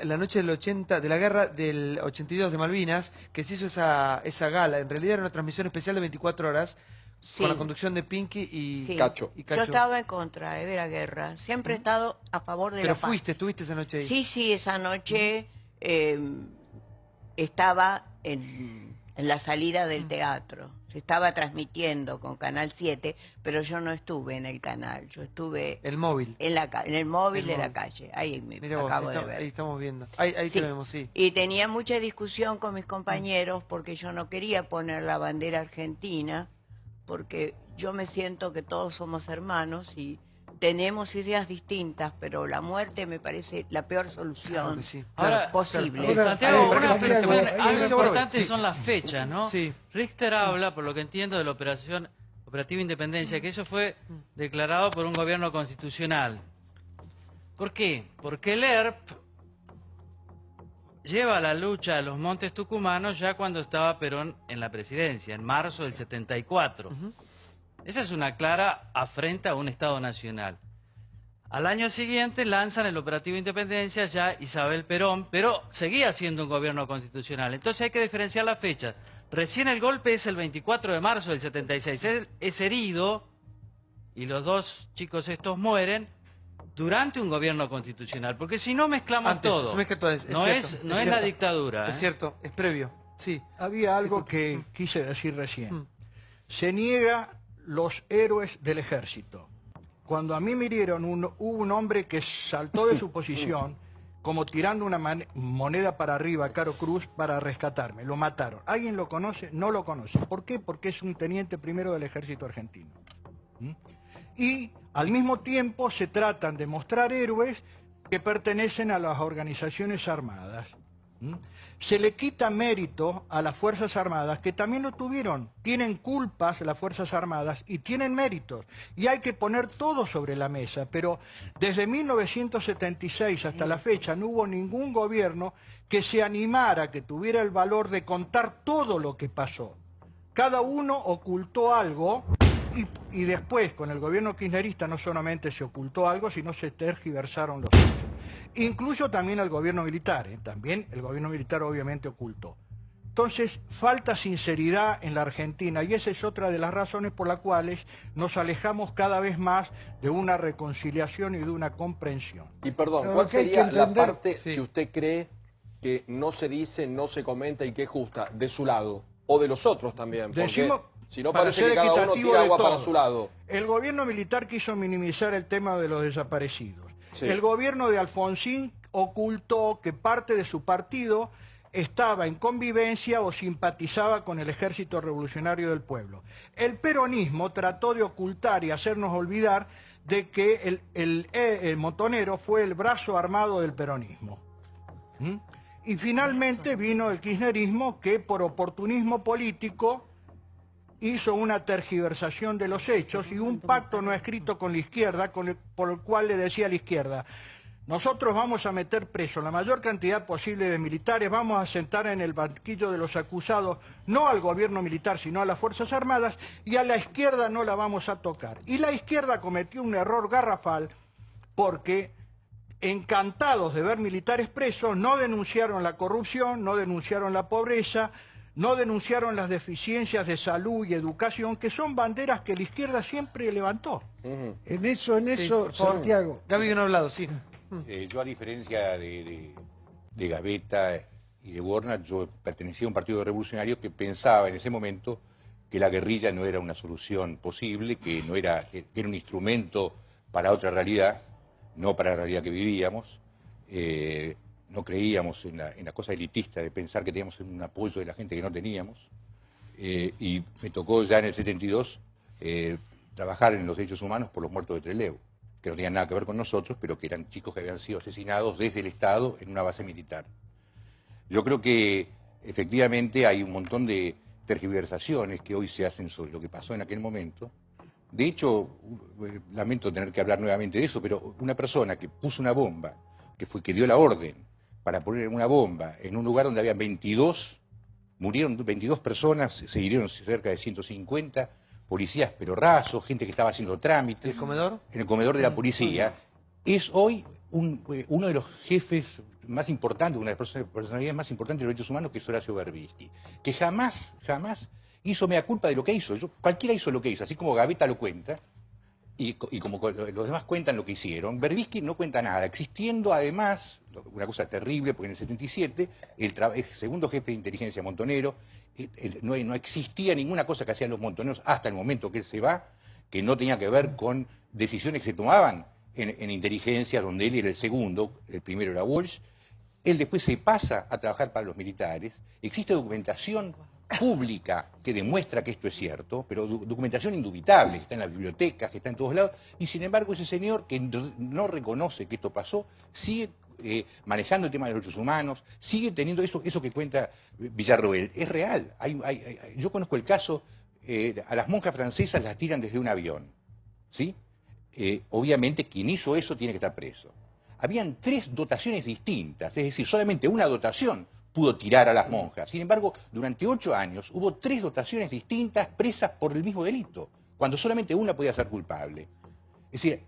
la noche del 80, de la guerra del 82 de Malvinas, que se hizo esa gala? En realidad era una transmisión especial de 24 horas con la conducción de Pinky y Cacho. Yo estaba en contra de la guerra, siempre he estado a favor de la paz. Pero estuviste esa noche ahí. Sí, esa noche estaba en la salida del teatro. Se estaba transmitiendo con Canal 7, pero yo no estuve en el canal. Yo estuve... El móvil. En el móvil de la calle. Ahí me acabo de ver. Ahí estamos viendo. Ahí te vemos, sí. Y tenía mucha discusión con mis compañeros porque yo no quería poner la bandera argentina, porque yo me siento que todos somos hermanos y tenemos ideas distintas, pero la muerte me parece la peor solución posible. Santiago, algo importante son las fechas, ¿no? Sí. Richter habla, por lo que entiendo, de la Operativa Independencia, que eso fue declarado por un gobierno constitucional. ¿Por qué? Porque el ELERP lleva la lucha a los montes tucumanos ya cuando estaba Perón en la presidencia, en marzo del 74. Esa es una clara afrenta a un Estado nacional. Al año siguiente lanzan el operativo Independencia, ya Isabel Perón, pero seguía siendo un gobierno constitucional. Entonces hay que diferenciar la fecha. Recién el golpe es el 24 de marzo del 76. Él es herido y los dos chicos estos mueren durante un gobierno constitucional, porque si no mezclamos Antes, todo. se mezcla todo, es No cierto, es cierto. la dictadura. Es cierto, es previo. Sí. Había algo que quise decir recién. Se niega los héroes del ejército. Cuando a mí me hirieron, hubo un hombre que saltó de su posición, como tirando una moneda para arriba, Caro Cruz, para rescatarme. Lo mataron. ¿Alguien lo conoce? No lo conoce. ¿Por qué? Porque es un teniente primero del ejército argentino. Y al mismo tiempo se tratan de mostrar héroes que pertenecen a las organizaciones armadas. Se le quita mérito a las Fuerzas Armadas, que también lo tuvieron. Tienen culpas las Fuerzas Armadas y tienen méritos. Y hay que poner todo sobre la mesa. Pero desde 1976 hasta la fecha no hubo ningún gobierno que se animara, que tuviera el valor de contar todo lo que pasó. Cada uno ocultó algo y después con el gobierno kirchnerista no solamente se ocultó algo, sino se tergiversaron los hechos. Incluso también el gobierno militar, también el gobierno militar obviamente ocultó. Entonces, falta sinceridad en la Argentina y esa es otra de las razones por las cuales nos alejamos cada vez más de una reconciliación y de una comprensión. Y perdón, ¿cuál sería la parte que usted cree que no se dice, no se comenta y que es justa, de su lado o de los otros también? Porque Decimos, si no para parece ser que cada uno equitativo tira de agua para todo. su lado. El gobierno militar quiso minimizar el tema de los desaparecidos. Sí. El gobierno de Alfonsín ocultó que parte de su partido estaba en convivencia o simpatizaba con el Ejército Revolucionario del Pueblo. El peronismo trató de ocultar y hacernos olvidar de que el Montonero fue el brazo armado del peronismo. Y finalmente vino el kirchnerismo que por oportunismo político hizo una tergiversación de los hechos y un pacto no escrito con la izquierda, por el cual le decía a la izquierda: nosotros vamos a meter preso la mayor cantidad posible de militares, vamos a sentar en el banquillo de los acusados no al gobierno militar, sino a las Fuerzas Armadas, y a la izquierda no la vamos a tocar. Y la izquierda cometió un error garrafal porque, encantados de ver militares presos, no denunciaron la corrupción, no denunciaron la pobreza, no denunciaron las deficiencias de salud y educación, que son banderas que la izquierda siempre levantó. En eso, Santiago. Gaby no ha hablado, sí. Yo, a diferencia de Gavetta y de Borna, yo pertenecía a un partido revolucionario que pensaba en ese momento que la guerrilla no era una solución posible, que era un instrumento para otra realidad, no para la realidad que vivíamos. No creíamos en la cosa elitista de pensar que teníamos un apoyo de la gente que no teníamos. Y me tocó ya en el 72 trabajar en los derechos humanos por los muertos de Trelew, que no tenían nada que ver con nosotros, pero que eran chicos que habían sido asesinados desde el Estado en una base militar. Yo creo que efectivamente hay un montón de tergiversaciones que hoy se hacen sobre lo que pasó en aquel momento. De hecho, lamento tener que hablar nuevamente de eso, pero una persona que puso una bomba, que dio la orden para poner una bomba en un lugar donde había 22, murieron 22 personas, se hirieron cerca de 150, policías pero rasos, gente que estaba haciendo trámites. ¿El comedor? En el comedor de la policía. Es hoy uno de los jefes más importantes, una de las personalidades más importantes de los derechos humanos, que es Horacio Berbisky, que jamás hizo mea culpa de lo que hizo. Cualquiera hizo lo que hizo, así como Gavetta lo cuenta, y como los demás cuentan lo que hicieron. Berbisky no cuenta nada, existiendo además, una cosa terrible, porque en el 77, el segundo jefe de inteligencia Montonero, no existía ninguna cosa que hacían los montoneros hasta el momento que él se va, que no tenía que ver con decisiones que se tomaban en inteligencia, donde él era el segundo, el primero era Walsh. Él después se pasa a trabajar para los militares. Existe documentación pública que demuestra que esto es cierto, pero documentación indubitable, que está en las bibliotecas, que está en todos lados, y sin embargo ese señor que no reconoce que esto pasó, sigue manejando el tema de los derechos humanos, sigue teniendo eso que cuenta Villarroel. Es real. Yo conozco el caso, a las monjas francesas las tiran desde un avión, ¿sí? Obviamente quien hizo eso tiene que estar preso. habían 3 dotaciones distintas, es decir, solamente una dotación pudo tirar a las monjas. Sin embargo, durante 8 años hubo 3 dotaciones distintas presas por el mismo delito, cuando solamente una podía ser culpable. Es decir,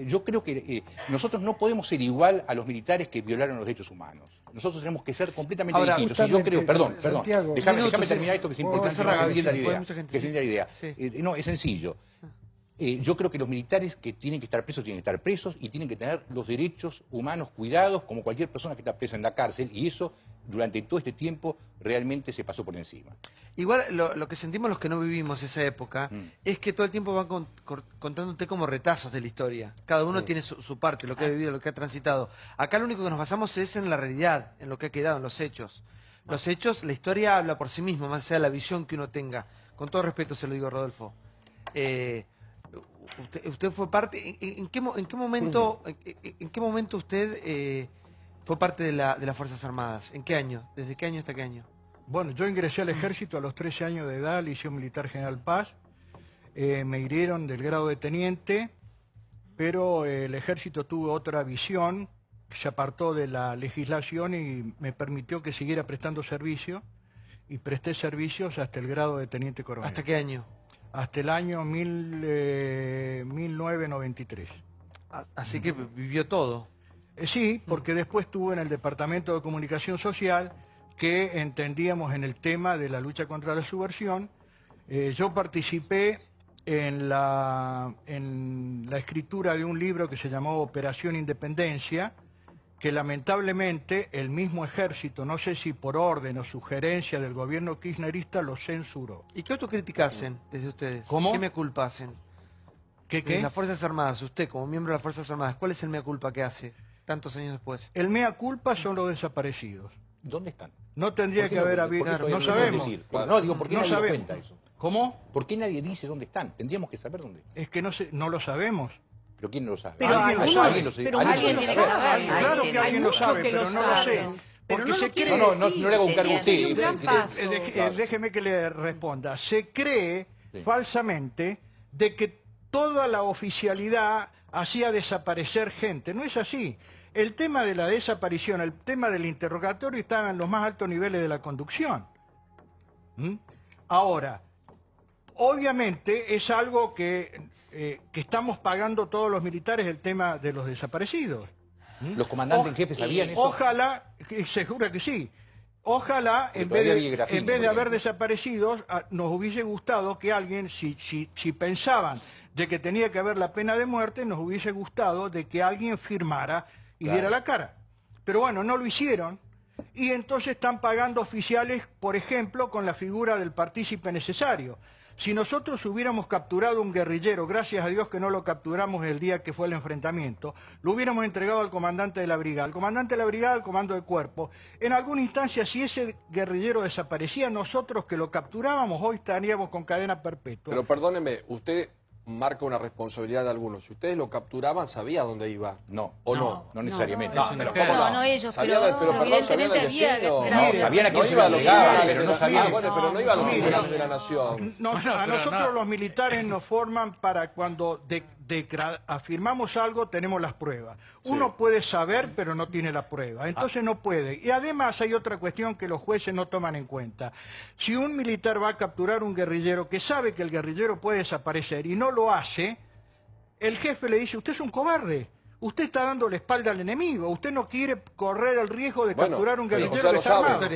yo creo que nosotros no podemos ser igual a los militares que violaron los derechos humanos. Nosotros tenemos que ser completamente distintos. Y yo creo, perdón, déjame terminar esto que es importante que se entienda la idea. No, es sencillo. Yo creo que los militares que tienen que estar presos tienen que estar presos y tienen que tener los derechos humanos cuidados como cualquier persona que está presa en la cárcel, y eso durante todo este tiempo realmente se pasó por encima. Igual lo que sentimos los que no vivimos esa época es que todo el tiempo van contándote como retazos de la historia. Cada uno tiene su parte, lo que ha vivido, lo que ha transitado. Acá lo único que nos basamos es en la realidad, en lo que ha quedado, en los hechos. Los hechos, la historia habla por sí misma, más allá de la visión que uno tenga. Con todo respeto se lo digo, Rodolfo. Usted fue parte. ¿En qué momento usted fue parte de las Fuerzas Armadas? ¿En qué año? ¿Desde qué año hasta qué año? Bueno, yo ingresé al ejército a los 13 años de edad, Liceo Militar General Paz. Me hirieron del grado de teniente, pero el ejército tuvo otra visión, se apartó de la legislación y me permitió que siguiera prestando servicio, y presté servicios hasta el grado de teniente coronel. ¿Hasta qué año? Hasta el año 1993. Así que vivió todo. Sí, porque después estuve en el Departamento de Comunicación Social, que entendíamos en el tema de la lucha contra la subversión. Yo participé en la escritura de un libro que se llamó Operación Independencia, que lamentablemente el mismo ejército, no sé si por orden o sugerencia del gobierno kirchnerista, lo censuró. ¿Y qué autocrítica hacen desde ustedes? ¿Cómo? ¿Qué mea culpa hacen? ¿Qué? Las Fuerzas Armadas, usted como miembro de las Fuerzas Armadas, ¿cuál es el mea culpa que hace tantos años después? El mea culpa son los desaparecidos. ¿Dónde están? No tendría que haber habido... No sabemos. No, digo, ¿por qué nadie sabemos. cuenta eso? ¿Cómo? ¿Por qué nadie dice dónde están? Tendríamos que saber dónde están. Es que no lo sabemos. ¿Pero quién no lo sabe? Pero alguien alguien tiene que saber. Claro que alguien lo sabe, pero no lo sé. Porque se cree... No le hago un cargo a usted. Déjeme que le responda. Se cree falsamente de que toda la oficialidad hacía desaparecer gente. No es así. El tema de la desaparición, el tema del interrogatorio estaba en los más altos niveles de la conducción. Ahora, obviamente es algo que estamos pagando todos los militares, el tema de los desaparecidos. ¿Los comandantes en jefe sabían eso? Ojalá, seguro que sí. Ojalá, en vez de haber desaparecidos, nos hubiese gustado que alguien, si pensaban de que tenía que haber la pena de muerte, nos hubiese gustado de que alguien firmara y diera la cara. Pero bueno, no lo hicieron, y entonces están pagando oficiales, por ejemplo, con la figura del partícipe necesario. Si nosotros hubiéramos capturado un guerrillero, gracias a Dios que no lo capturamos el día que fue el enfrentamiento, lo hubiéramos entregado al comandante de la brigada. El comandante de la brigada, al comando de cuerpo. En alguna instancia, si ese guerrillero desaparecía, nosotros que lo capturábamos, hoy estaríamos con cadena perpetua. Pero perdóneme, usted marca una responsabilidad de algunos. Si ustedes lo capturaban, ¿sabía dónde iba? No. ¿O no? No necesariamente. No ellos, pero evidentemente había... Sabían a quién se lo entregaban, pero no sabían. Pero no iba a los tribunales de la nación. A nosotros los militares nos forman para cuando afirmamos algo, tenemos las pruebas. Uno puede saber, pero no tiene la prueba. Entonces no puede. Y además hay otra cuestión que los jueces no toman en cuenta. Si un militar va a capturar un guerrillero que sabe que el guerrillero puede desaparecer y no lo hace, el jefe le dice, usted es un cobarde. Usted está dando la espalda al enemigo. Usted no quiere correr el riesgo de capturar un guerrillero que está armado.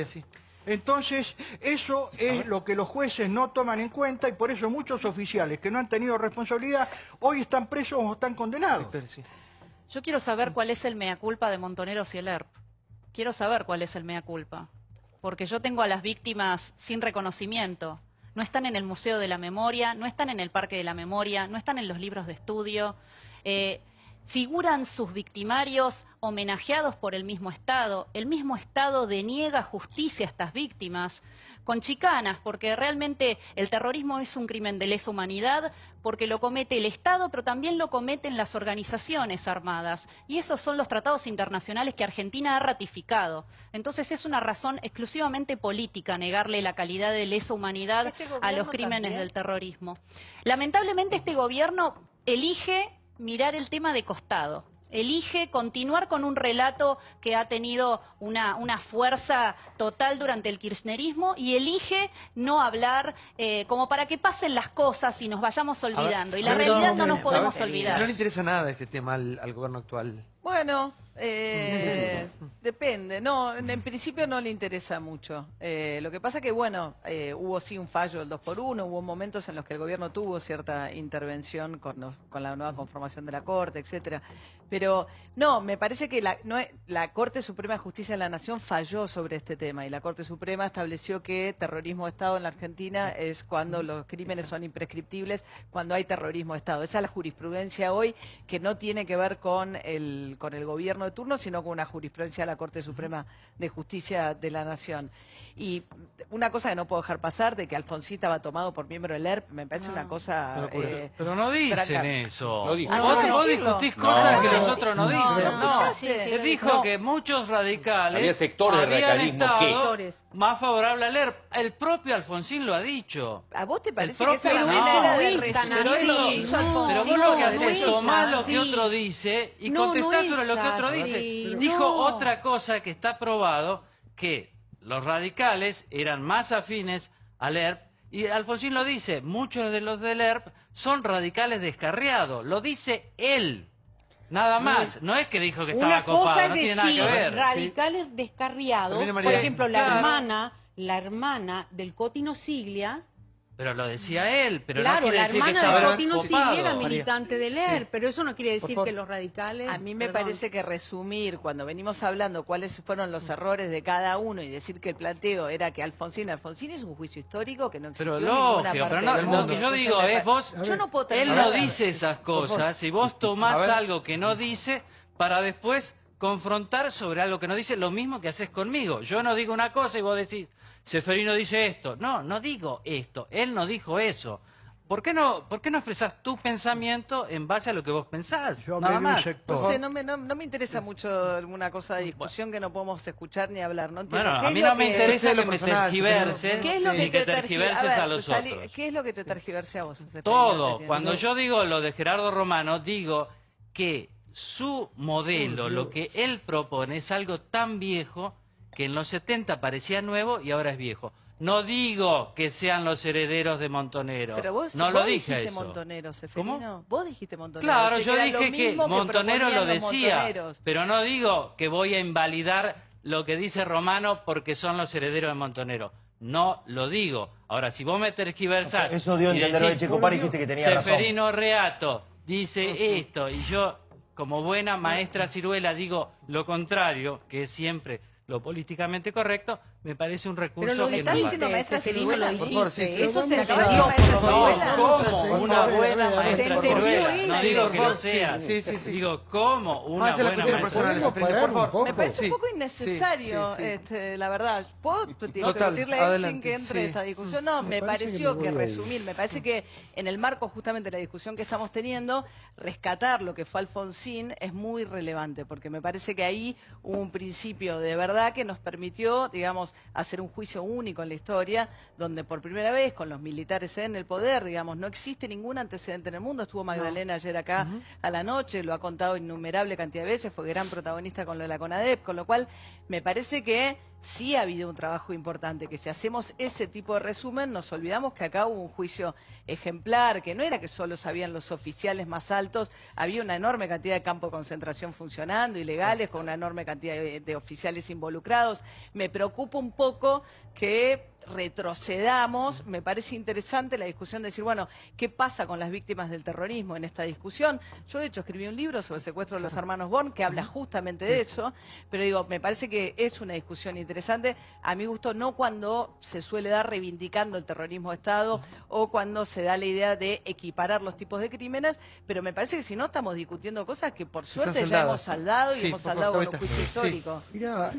Entonces, eso es lo que los jueces no toman en cuenta, y por eso muchos oficiales que no han tenido responsabilidad hoy están presos o están condenados. Yo quiero saber cuál es el mea culpa de Montoneros y el ERP. Quiero saber cuál es el mea culpa. Porque yo tengo a las víctimas sin reconocimiento. No están en el Museo de la Memoria, no están en el Parque de la Memoria, no están en los libros de estudio. Figuran sus victimarios homenajeados por el mismo Estado. El mismo Estado deniega justicia a estas víctimas con chicanas, porque realmente el terrorismo es un crimen de lesa humanidad, porque lo comete el Estado, pero también lo cometen las organizaciones armadas. Y esos son los tratados internacionales que Argentina ha ratificado. Entonces es una razón exclusivamente política negarle la calidad de lesa humanidad a los crímenes del terrorismo. Lamentablemente este gobierno elige mirar el tema de costado. elige continuar con un relato que ha tenido una fuerza total durante el kirchnerismo y elige no hablar como para que pasen las cosas y nos vayamos olvidando. Y la realidad no nos podemos olvidar. No le interesa nada este tema al gobierno actual. Bueno, depende. No, en principio no le interesa mucho. Lo que pasa que, bueno, hubo sí un fallo del 2x1, hubo momentos en los que el gobierno tuvo cierta intervención con la nueva conformación de la Corte, etcétera. Pero no, me parece que la Corte Suprema de Justicia de la Nación falló sobre este tema y la Corte Suprema estableció que terrorismo de Estado en la Argentina es cuando los crímenes son imprescriptibles, cuando hay terrorismo de Estado. Esa es la jurisprudencia hoy, que no tiene que ver con el gobierno de turno, sino con una jurisprudencia de la Corte Suprema de Justicia de la Nación. Y una cosa que no puedo dejar pasar, de que Alfonsín estaba tomado por miembro del ERP, me parece una cosa... pero no dicen eso. No dijo. Vos discutís cosas que los otros no dicen. Él dijo que muchos radicales Había sectores de habían radicalismo estado que... más favorable al ERP. El propio Alfonsín lo ha dicho. ¿A vos te parece El que esa propio- manera de no, resumir pero lo eso- que hizo pero Alfonsín? vos lo que No, haces no es es tomar lo así. que otro dice y No, contestás no sobre lo que otro es dice. así. Dijo No. otra cosa que está probado, que los radicales eran más afines al ERP, y Alfonsín lo dice, muchos de los del ERP son radicales descarriados, lo dice él. Nada más, no es que dijo que estaba Una cosa copado, es no tiene nada decir, que ver. radicales descarriados, Pero viene por María. ejemplo, Claro. la hermana del Cotino Siglia. Pero lo decía él, pero Claro, no quiere la decir que hermana estaba de Cotino copado. Siglia era militante del ERP, pero eso no quiere Por decir favor. que los radicales... A mí me Perdón. parece que resumir, cuando venimos hablando cuáles fueron los errores de cada uno y decir que el planteo era que Alfonsín es un juicio histórico que no existió Pero en ninguna lógico, parte pero no, del lo mundo. que yo Entonces, digo me es vos, yo no puedo él terminar. no dice esas cosas y vos tomás algo que no dice para después confrontar sobre algo que no dice, lo mismo que haces conmigo. Yo no digo una cosa y vos decís, Ceferino dice esto. No, no digo esto, él no dijo eso. ¿Por qué no expresás tu pensamiento en base a lo que vos pensás? Nada más. No sé, no me interesa mucho alguna cosa de discusión que no podemos escuchar ni hablar. No entiendo. Bueno, ¿Qué a es mí lo no me interesa que me personal, tergiverses ¿Qué es lo ni que que te tergiverses a los otros. ¿Qué es lo que te tergiverse a vos? Ceferino? Todo. Te Cuando entiendo. yo digo lo de Gerardo Romano, digo que su modelo, lo que él propone, es algo tan viejo que en los 70 parecía nuevo y ahora es viejo. No digo que sean los herederos de Montonero. Pero vos, no vos lo dije dijiste eso. Montonero, Ceferino. Vos dijiste Montonero. Claro, O sea, yo era dije lo que mismo Montonero proponían lo los decía, montoneros. pero no digo que voy a invalidar lo que dice Romano porque son los herederos de Montonero. No lo digo. Ahora, si vos me tergiversás... Eso dio a y entender decís, Checo Pari, dijiste que tenía razón. Ceferino Reato dice esto y yo, como buena maestra ciruela, digo lo contrario, que es siempre lo políticamente correcto, me parece un recurso Pero lo que estás no diciendo, vale. maestra Ciruela, lo Por favor, dijiste. sí, sí. Eso se No, entendió por lo no, menos. como una buena maestra Se entendió ciruela. él, No digo que lo sí. sea. Digo, como una Vamos a hacer la buena cuestión maestra personal, ciruela. Ceferino, por favor. Me parece Sí. un poco innecesario, Sí, sí, sí. la verdad. ¿Puedo Total, discutirle a él sin adelante, que entre sí. esta discusión? No, me parece pareció que que me voy a ir. resumir, me parece que en el marco justamente de la discusión que estamos teniendo, rescatar lo que fue Alfonsín es muy relevante, porque me parece que ahí hubo un principio de verdad que nos permitió, digamos, hacer un juicio único en la historia, donde por primera vez, con los militares en el poder, digamos, no existe ningún antecedente en el mundo. Estuvo Magdalena ayer acá a la noche, lo ha contado innumerable cantidad de veces, fue gran protagonista con lo de la CONADEP, con lo cual me parece que sí ha habido un trabajo importante, que si hacemos ese tipo de resumen, nos olvidamos que acá hubo un juicio ejemplar, que no era que solo sabían los oficiales más altos, había una enorme cantidad de campos de concentración funcionando, ilegales, con una enorme cantidad de oficiales involucrados. Me preocupa un poco que retrocedamos. Me parece interesante la discusión de decir, bueno, ¿qué pasa con las víctimas del terrorismo en esta discusión? Yo, de hecho, escribí un libro sobre el secuestro de los hermanos Born que habla justamente de eso, pero digo, me parece que es una discusión interesante. A mi gusto, no cuando se suele dar reivindicando el terrorismo de Estado o cuando se da la idea de equiparar los tipos de crímenes, pero me parece que si no estamos discutiendo cosas que por suerte ya hemos saldado y Sí, hemos por saldado favor, con un Cavita. juicio Sí. histórico. Mirá,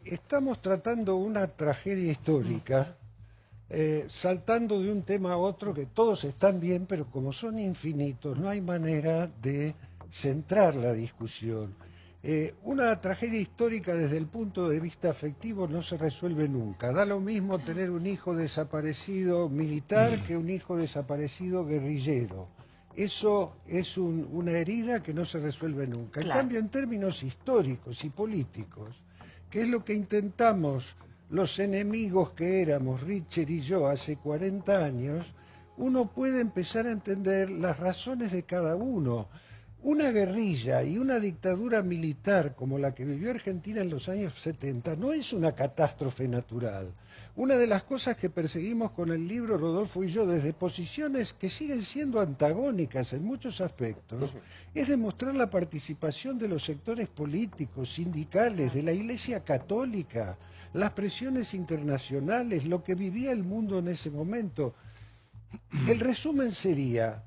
estamos tratando una tragedia histórica, saltando de un tema a otro, que todos están bien, pero como son infinitos, no hay manera de centrar la discusión. Una tragedia histórica desde el punto de vista afectivo no se resuelve nunca. Da lo mismo tener un hijo desaparecido militar que un hijo desaparecido guerrillero. eso es una herida que no se resuelve nunca. En cambio, en términos históricos y políticos, que es lo que intentamos los enemigos que éramos, Richter y yo, hace 40 años, uno puede empezar a entender las razones de cada uno. Una guerrilla y una dictadura militar como la que vivió Argentina en los años 70 no es una catástrofe natural. Una de las cosas que perseguimos con el libro, Rodolfo y yo, desde posiciones que siguen siendo antagónicas en muchos aspectos, es demostrar la participación de los sectores políticos, sindicales, de la Iglesia Católica, las presiones internacionales, lo que vivía el mundo en ese momento. El resumen sería: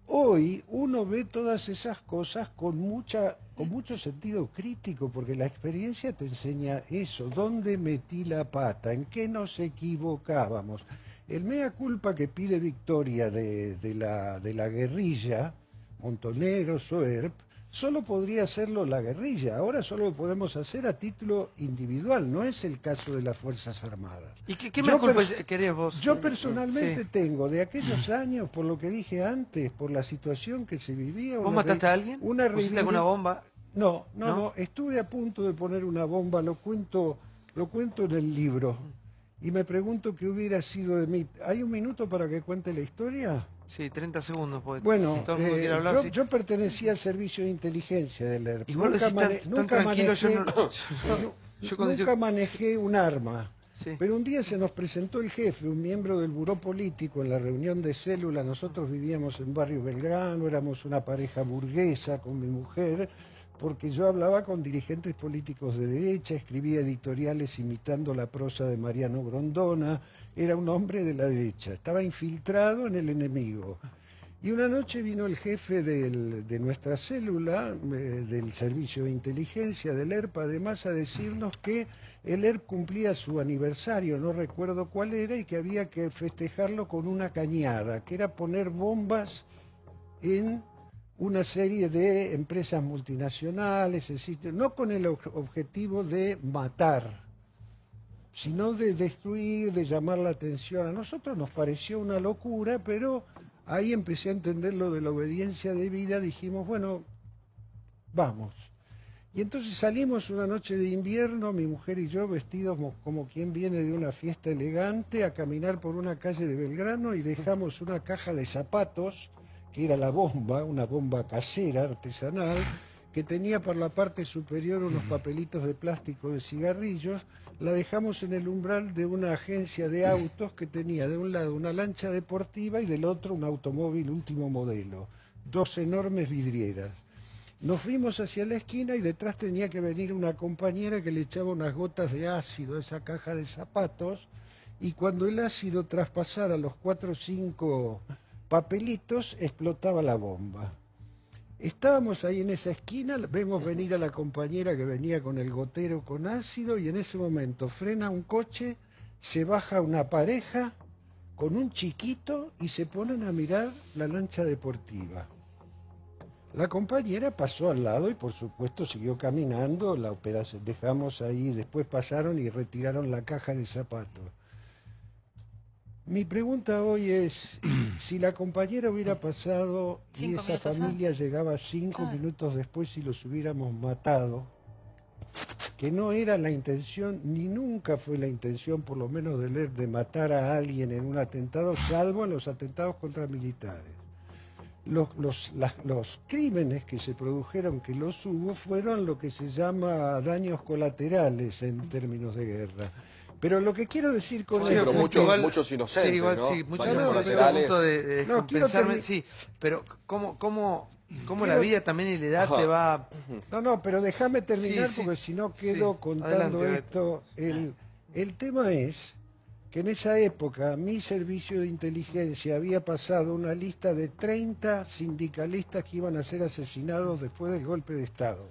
hoy uno ve todas esas cosas con mucho sentido crítico, porque la experiencia te enseña eso, dónde metí la pata, en qué nos equivocábamos. El mea culpa que pide Victoria de la guerrilla, Montoneros o ERP, solo podría hacerlo la guerrilla. Ahora solo lo podemos hacer a título individual, no es el caso de las Fuerzas Armadas. ¿Y qué mea culpa querés vos? Yo personalmente tengo de aquellos años, por lo que dije antes, por la situación que se vivía... ¿Vos mataste a alguien? ¿Pusiste alguna bomba? No, estuve a punto de poner una bomba, lo cuento en el libro. Y me pregunto qué hubiera sido de mí. ¿Hay un minuto para que cuente la historia? Sí, 30 segundos. Bueno, todo el mundo quiere hablar, yo pertenecía al servicio de inteligencia del ERP. Nunca manejé un arma. Sí. Pero un día se nos presentó el jefe, un miembro del buró político, en la reunión de célula. Nosotros vivíamos en Barrio Belgrano, éramos una pareja burguesa con mi mujer, porque yo hablaba con dirigentes políticos de derecha, escribía editoriales imitando la prosa de Mariano Grondona, era un hombre de la derecha, estaba infiltrado en el enemigo. Y una noche vino el jefe de nuestra célula, del servicio de inteligencia del ERP, además a decirnos que el ERP cumplía su aniversario, no recuerdo cuál era, y que había que festejarlo con una cañada, que era poner bombas en una serie de empresas multinacionales, no con el objetivo de matar, sino de destruir, de llamar la atención. A nosotros nos pareció una locura, pero ahí empecé a entender lo de la obediencia debida. Dijimos, bueno, vamos. Y entonces salimos una noche de invierno, mi mujer y yo, vestidos como quien viene de una fiesta elegante, a caminar por una calle de Belgrano, y dejamos una caja de zapatos, que era la bomba, una bomba casera, artesanal, que tenía por la parte superior unos papelitos de plástico de cigarrillos. La dejamos en el umbral de una agencia de autos que tenía de un lado una lancha deportiva y del otro un automóvil último modelo, dos enormes vidrieras. Nos fuimos hacia la esquina y detrás tenía que venir una compañera que le echaba unas gotas de ácido a esa caja de zapatos, y cuando el ácido traspasara los 4 o 5 papelitos, explotaba la bomba. Estábamos ahí en esa esquina, vemos venir a la compañera que venía con el gotero con ácido, y en ese momento frena un coche, se baja una pareja con un chiquito y se ponen a mirar la lancha deportiva. La compañera pasó al lado y por supuesto siguió caminando, la operación dejamos ahí, después pasaron y retiraron la caja de zapatos. Mi pregunta hoy es, si la compañera hubiera pasado y esa familia llegaba 5 minutos después y los hubiéramos matado, que no era la intención, ni nunca fue la intención, por lo menos del ERP, de matar a alguien en un atentado, salvo en los atentados contra militares. Los crímenes que se produjeron, que los hubo, fueron lo que se llama daños colaterales en términos de guerra. Pero lo que quiero decir con esto... Sí, pero muchos inocentes, sí, igual, ¿no? Sí, muchos colaterales. Compensarme, sí, pero ¿cómo la vida también y la edad te va...? No, pero déjame terminar porque si no quedo contando esto. El tema es que en esa época mi servicio de inteligencia había pasado una lista de 30 sindicalistas que iban a ser asesinados después del golpe de Estado.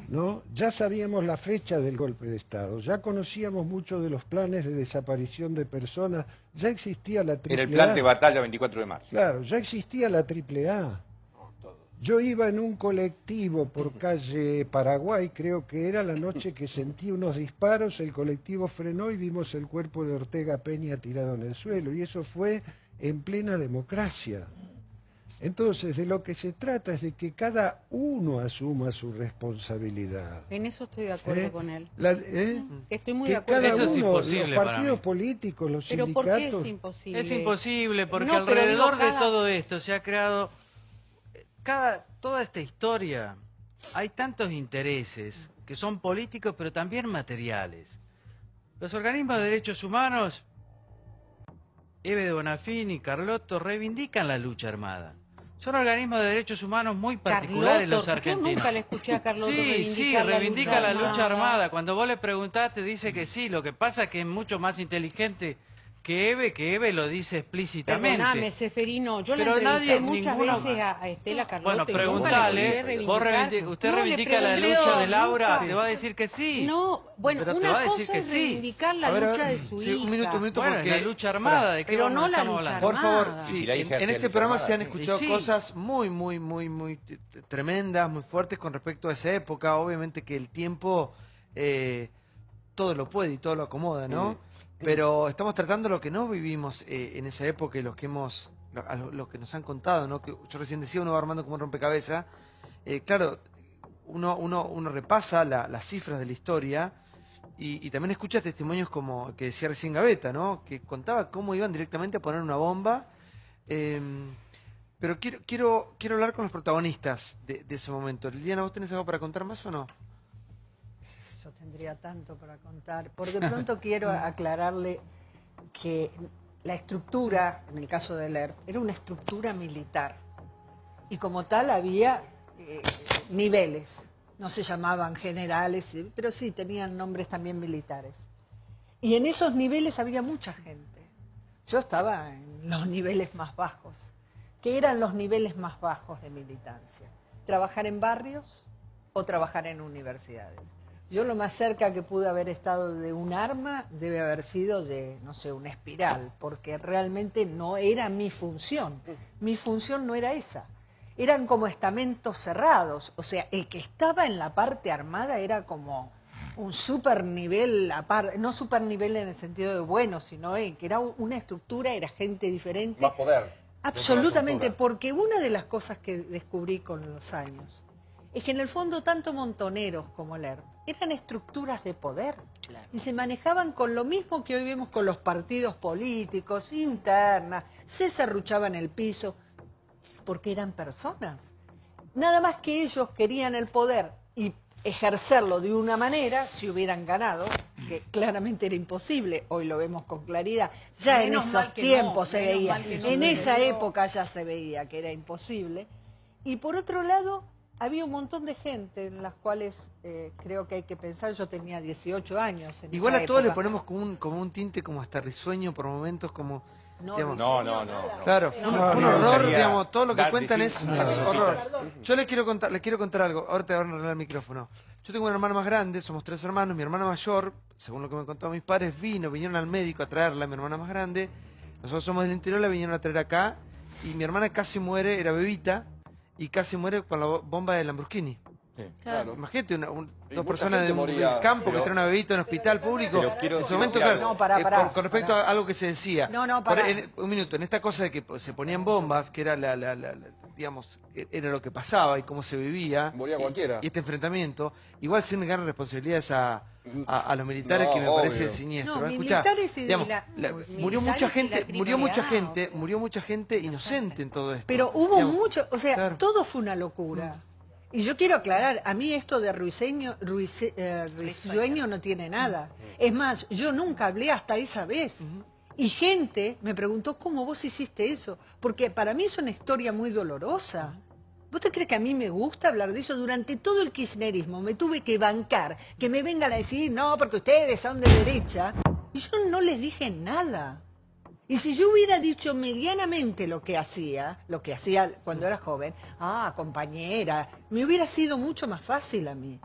¿No? Ya sabíamos la fecha del golpe de Estado, ya conocíamos mucho de los planes de desaparición de personas, ya existía la AAA. Era el plan de batalla 24 de marzo. Claro, ya existía la AAA. Yo iba en un colectivo por calle Paraguay, creo que era la noche que sentí unos disparos, el colectivo frenó y vimos el cuerpo de Ortega Peña tirado en el suelo, y eso fue en plena democracia. Entonces, de lo que se trata es de que cada uno asuma su responsabilidad. En eso estoy de acuerdo con él. Estoy muy que de acuerdo. cada Eso es uno, imposible los para partidos mí. políticos, los ¿Pero sindicatos... por qué es imposible? Es imposible porque No, pero alrededor digo, de todo esto se ha creado... Toda esta historia, hay tantos intereses que son políticos pero también materiales. Los organismos de derechos humanos, Eve de Bonafini y Carlotto, reivindican la lucha armada. Son organismos de derechos humanos muy particulares los argentinos. Yo nunca le escuché a Carlotto Sí, reivindica la lucha armada. Cuando vos le preguntás te dice que sí. Lo que pasa es que es mucho más inteligente que Eve lo dice explícitamente. Perdóname, Seferino, yo Pero le entrevisté muchas ninguno- veces a Estela Carlotto. Bueno, y preguntale, usted No, le reivindica la pregunté, lucha de Laura, nunca. te va a decir que sí. No, bueno, Pero te va una a decir cosa que es sí. reivindicar la A ver, lucha de su sí, hija. un minuto, Bueno, porque... la lucha armada, ¿de qué Pero vamos- no la estamos lucha hablando? Por favor, armada. sí, Si la hija en hacía este lucha programa armada, se han sí. escuchado Sí. cosas muy tremendas, muy fuertes con respecto a esa época. Obviamente que el tiempo todo lo puede y todo lo acomoda, ¿no? Pero estamos tratando lo que no vivimos en esa época y los que nos han contado, ¿no? Que yo recién decía, uno va armando como un rompecabezas. Claro, uno repasa las cifras de la historia y también escucha testimonios como que decía recién Gaveta, ¿no? Que contaba cómo iban directamente a poner una bomba. Pero quiero hablar con los protagonistas de ese momento. Liliana, ¿vos tenés algo para contar más o no? Yo tendría tanto para contar. Por de pronto quiero aclararle que la estructura, en el caso del ERP, era una estructura militar. Y como tal había niveles. No se llamaban generales, pero sí tenían nombres también militares. Y en esos niveles había mucha gente. Yo estaba en los niveles más bajos. ¿Qué eran los niveles más bajos de militancia? Trabajar en barrios o trabajar en universidades. Yo lo más cerca que pude haber estado de un arma debe haber sido de, no sé, una espiral, porque realmente no era mi función. Mi función no era esa. Eran como estamentos cerrados. O sea, el que estaba en la parte armada era como un super nivel, no super nivel en el sentido de bueno, sino que era una estructura, era gente diferente. Más poder. Absolutamente, porque una de las cosas que descubrí con los años es que en el fondo tanto Montoneros como el ERP eran estructuras de poder y se manejaban con lo mismo que hoy vemos con los partidos políticos, internas, se serruchaban el piso, porque eran personas. Nada más que ellos querían el poder y ejercerlo de una manera, si hubieran ganado, que claramente era imposible, hoy lo vemos con claridad, ya en esos tiempos se veía, en esa época ya se veía que era imposible. Y por otro lado, había un montón de gente en las cuales creo que hay que pensar, yo tenía 18 años en Igual esa a todos le época. ponemos como un tinte como hasta risueño por momentos, como... No, digamos, No. Claro, fue un No, horror, no, digamos, todo lo que dar cuentan decir- es no, horror. perdón. Yo le quiero contar algo, ahora te voy a arreglar el micrófono. Yo tengo un hermano más grande, somos 3 hermanos, mi hermana mayor, según lo que me contaron mis padres, vinieron al médico a traerla, mi hermana más grande, nosotros somos del interior, la vinieron a traer acá, y mi hermana casi muere, era bebita, y casi muere con la bomba de Lamborghini. Claro. Imagínate, dos mucha personas gente del moría, campo que pero- traen una bebita en un hospital público. Pero quiero En ese decir momento, algo. claro, No, pará, con respecto a algo que se decía. No, pará. Un minuto, en esta cosa de que se ponían bombas, que era digamos, era lo que pasaba y cómo se vivía. Moría cualquiera. Y este enfrentamiento, igual sin negar responsabilidades a los militares, No, que me parece obvio. siniestro. No, Escuchá, militares y digamos, militares murió y mucha la gente, criminalidad, murió mucha gente inocente en todo esto. Pero hubo Digamos, mucho, o sea, claro. todo fue una locura. Y yo quiero aclarar, a mí esto de risueño no tiene nada. Es más, yo nunca hablé hasta esa vez. Y gente me preguntó, ¿cómo vos hiciste eso? Porque para mí es una historia muy dolorosa. ¿Vos te crees que a mí me gusta hablar de eso? Durante todo el kirchnerismo me tuve que bancar, que me vengan a decir, no, porque ustedes son de derecha. Y yo no les dije nada. Y si yo hubiera dicho medianamente lo que hacía cuando era joven, compañera, me hubiera sido mucho más fácil a mí.